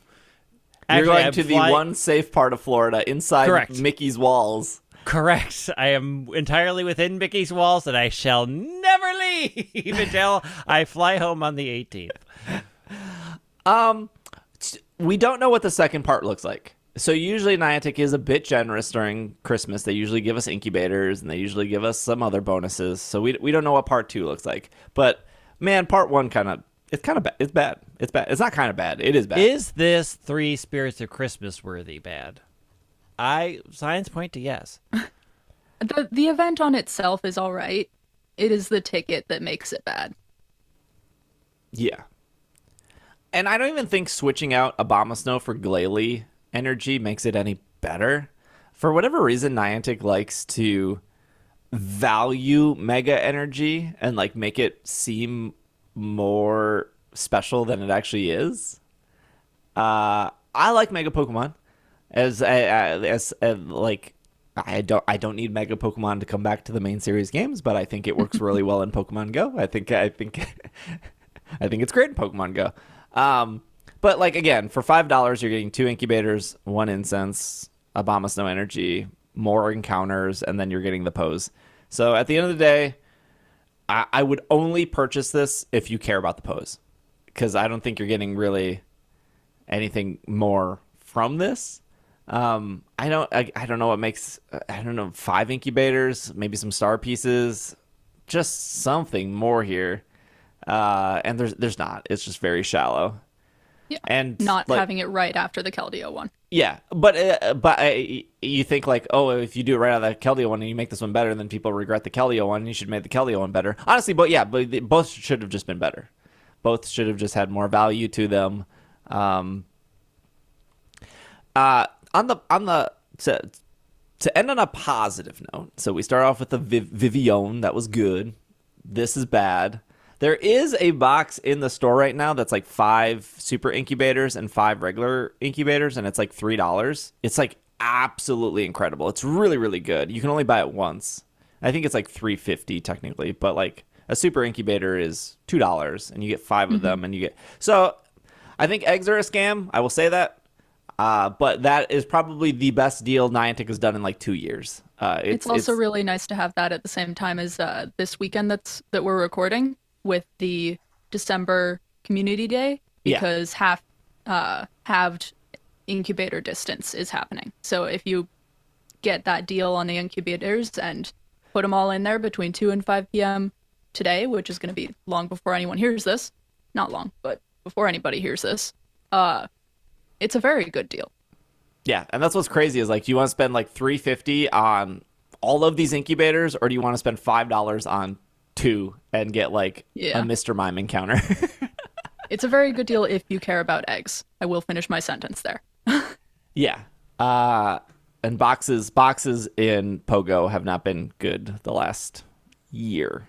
You're going to the one safe part of Florida inside Correct. Mickey's walls. Correct. I am entirely within Mickey's walls, and I shall never leave until I fly home on the 18th. We don't know what the second part looks like. So usually Niantic is a bit generous during Christmas. They usually give us incubators, and they usually give us some other bonuses. So we don't know what part 2 looks like. But man, part 1 it's kind of bad. It's bad. It's bad. It's not kind of bad. It is bad. Is this 3 Spirits of Christmas worthy bad? Signs point to yes. The event on itself is all right. It is the ticket that makes it bad. Yeah. And I don't even think switching out Abomasnow for Glalie energy makes it any better. For whatever reason, Niantic likes to value Mega Energy and like make it seem more special than it actually is. I like Mega Pokemon as like I don't need Mega Pokemon to come back to the main series games, but I think it works really well in Pokemon Go. I think it's great in Pokemon Go. But like again, for $5, you're getting 2 incubators, 1 incense, Abomasnow energy, more encounters, and then you're getting the pose. So at the end of the day, I would only purchase this if you care about the pose, because I don't think you're getting really anything more from this. I don't know what makes, 5 incubators, maybe some star pieces, just something more here. And there's not. It's just very shallow. Yeah, and not like, having it right after the Keldeo one. Yeah, but you think like, oh, if you do it right out of the Keldeo one and you make this one better, then people regret the Keldeo one. You should make the Keldeo one better. Honestly, but both should have just been better. Both should have just had more value to them. To end on a positive note, so we start off with the Vivillon. That was good. This is bad. There is a box in the store right now that's like 5 super incubators and 5 regular incubators, and it's like $3. It's like absolutely incredible. It's really, really good. You can only buy it once. I think it's like $3.50 technically, but like a super incubator is $2, and you get 5 of them, and you get. So I think eggs are a scam. I will say that. But that is probably the best deal Niantic has done in like 2 years. It's also really nice to have that at the same time as this weekend that we're recording with the December Community Day, because halved incubator distance is happening. So if you get that deal on the incubators and put them all in there between 2 and 5 p.m. today, which is going to be long before anyone hears this, not long, but before anybody hears this, it's a very good deal. Yeah, and that's what's crazy is like, do you want to spend like $3.50 on all of these incubators, or do you want to spend $5 on 2 and get like a Mr. Mime encounter? It's a very good deal if you care about eggs. I will finish my sentence there. Yeah. And boxes in Pogo have not been good the last year.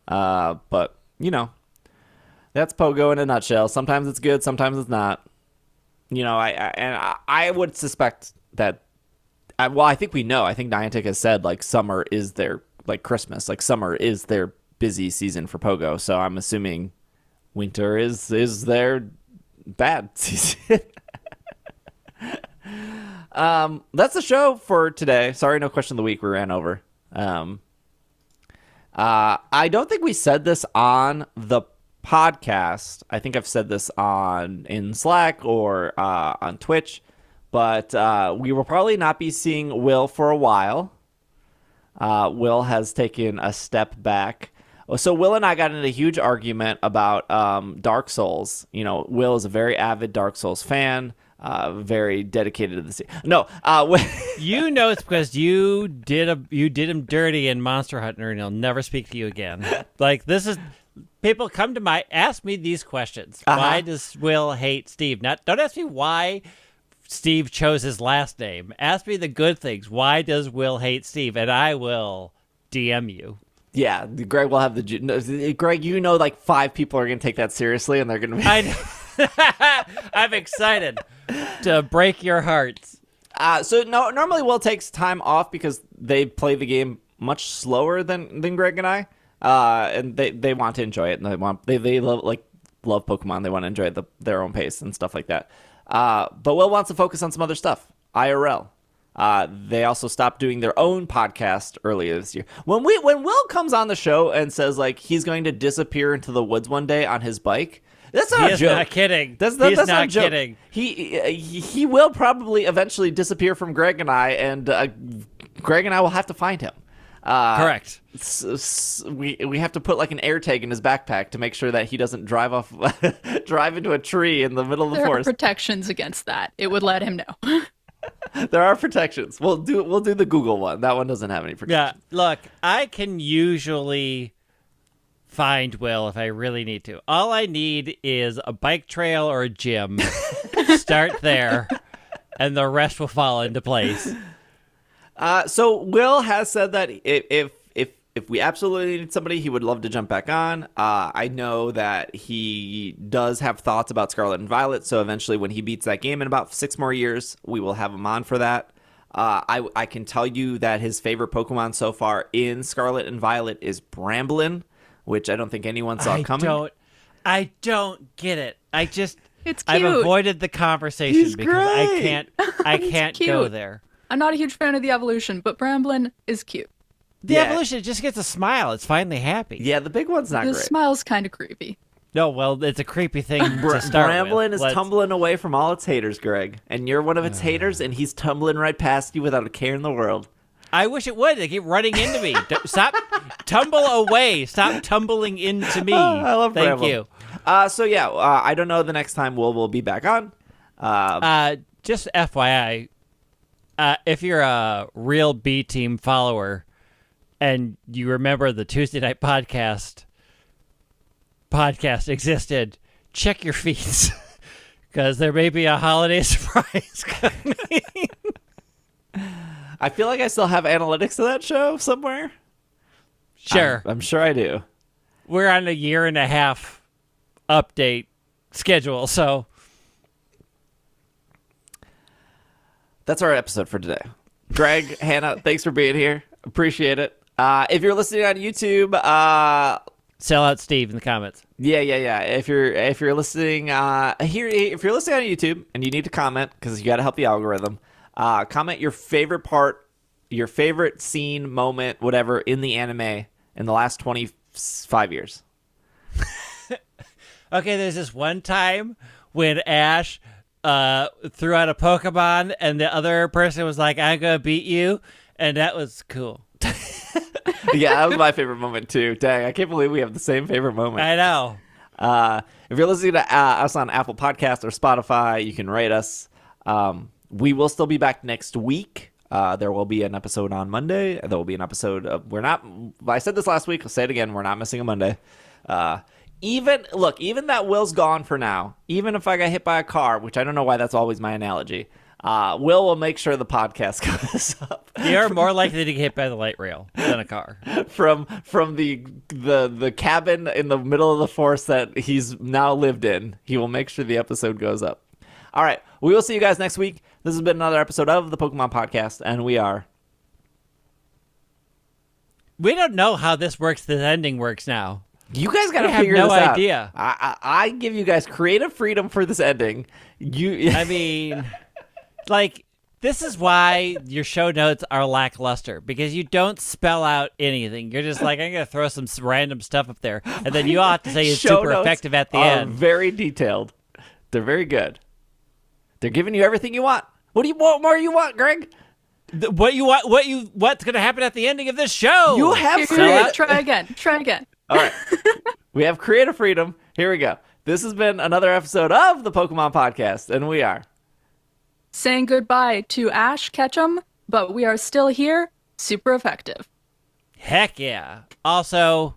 But you know, that's Pogo in a nutshell. Sometimes it's good, sometimes it's not. You know, I would suspect that. I think we know. I think Niantic has said like summer is their like Christmas. Like summer is their busy season for Pogo. So I'm assuming winter is their bad season. That's the show for today. Sorry, no question of the week. We ran over. I don't think we said this on the podcast. I think I've said this in Slack or on Twitch, but we will probably not be seeing Will for a while. Will has taken a step back. So Will and I got in a huge argument about Dark Souls. You know, Will is a very avid Dark Souls fan. Very dedicated to the scene. No, you know it's because you did him dirty in Monster Hunter, and he'll never speak to you again. Like, this is people come to ask me these questions. Why does Will hate Steve? Don't ask me why Steve chose his last name. Ask me the good things. Why does Will hate Steve? And I will DM you. Yeah, Greg will have Greg. You know, like 5 people are going to take that seriously, and they're going to be. I know. I'm excited to break your hearts. Normally Will takes time off because they play the game much slower than Greg and I, and they want to enjoy it, and they love Pokemon. They want to enjoy their own pace and stuff like that. But Will wants to focus on some other stuff, IRL. They also stopped doing their own podcast earlier this year. When Will comes on the show and says like he's going to disappear into the woods one day on his bike. That's not a joke. He's not kidding. That's not kidding. He will probably eventually disappear from Greg and I, and Greg and I will have to find him. Correct. We have to put like an air tag in his backpack to make sure that he doesn't drive into a tree in the middle of the forest. There are protections against that. It would let him know. There are protections. We'll do the Google one. That one doesn't have any protections. Yeah. Look, I can usually find Will if I really need to. All I need is a bike trail or a gym. Start there, and the rest will fall into place. So Will has said that if we absolutely need somebody, he would love to jump back on. I know that he does have thoughts about Scarlet and Violet, so eventually when he beats that game in about 6 more years, we will have him on for that. I can tell you that his favorite Pokemon so far in Scarlet and Violet is Bramblin, which I don't think anyone saw coming. I don't get it. It's cute. I've avoided the conversation He's because great. I can't go there. I'm not a huge fan of the evolution, but Bramblin is cute. The evolution just gets a smile. It's finally happy. Yeah, the big one's not the great. The smile's kind of creepy. No, well, it's a creepy thing to start Bramblin with. is tumbling away from all its haters, Greg. And you're one of its haters, and he's tumbling right past you without a care in the world. I wish it would. They keep running into me. Stop. Tumble away. Stop tumbling into me. I love Thank Bramble. you. I don't know the next time we'll be back on. Just FYI, if you're a real B Team follower and you remember the Tuesday Night podcast existed, check your feeds because there may be a holiday surprise coming. I feel like I still have analytics of that show somewhere. Sure. I'm sure I do. We're on a 1.5 update schedule, so that's our episode for today. Greg, Hannah, thanks for being here. Appreciate it. If you're listening on YouTube, sell out Steve in the comments. Yeah. If you're listening if you're listening on YouTube and you need to comment because you got to help the algorithm, comment your favorite part, your favorite scene, moment, whatever in the anime in the last 25 years. Okay, there's this one time when Ash threw out a Pokemon and the other person was like, "I'm gonna beat you," and that was cool. Yeah, that was my favorite moment too. Dang, I can't believe we have the same favorite moment. I know. If you're listening to us on Apple Podcasts or Spotify, you can rate us. We will still be back next week. There will be an episode on Monday. There will be an episode of I said this last week, I'll say it again, we're not missing a Monday. Even that Will's gone for now. Even if I got hit by a car, which I don't know why that's always my analogy, will make sure the podcast goes up. You're more likely to get hit by the light rail than a car. From the cabin in the middle of the forest that he's now lived in, he will make sure the episode goes up. All right, we will see you guys next week. This has been another episode of the Pokemon Podcast, and we don't know how this works. This ending works now. You guys got to I have figure no this out. idea. I give you guys creative freedom for this ending. I mean, like, this is why your show notes are lackluster, because you don't spell out anything. You're just like, I'm going to throw some random stuff up there, and then you all have to say it's Show super notes effective at the are end. very detailed. They're very good. They're giving you everything you want. What more you want, Greg? What's going to happen at the ending of this show? You have Try again. All right. We have creative freedom. Here we go. This has been another episode of the Pokemon Podcast, and we are saying goodbye to Ash Ketchum, but we are still here, super effective. Heck yeah. Also,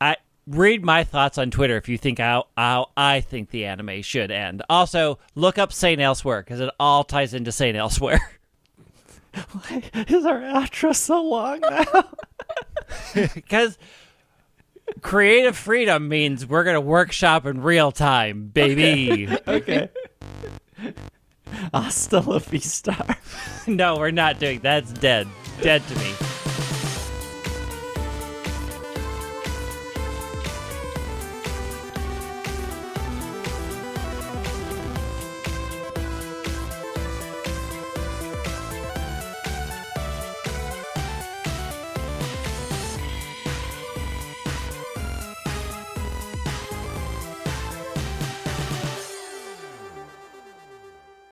I read my thoughts on Twitter if you think how I think the anime should end. Also, look up Saint Elsewhere, because it all ties into Saint Elsewhere. Why is our outro so long now? Because creative freedom means we're going to workshop in real time, baby. Okay. Hasta la vista. No, we're not doing that. That's dead. Dead to me.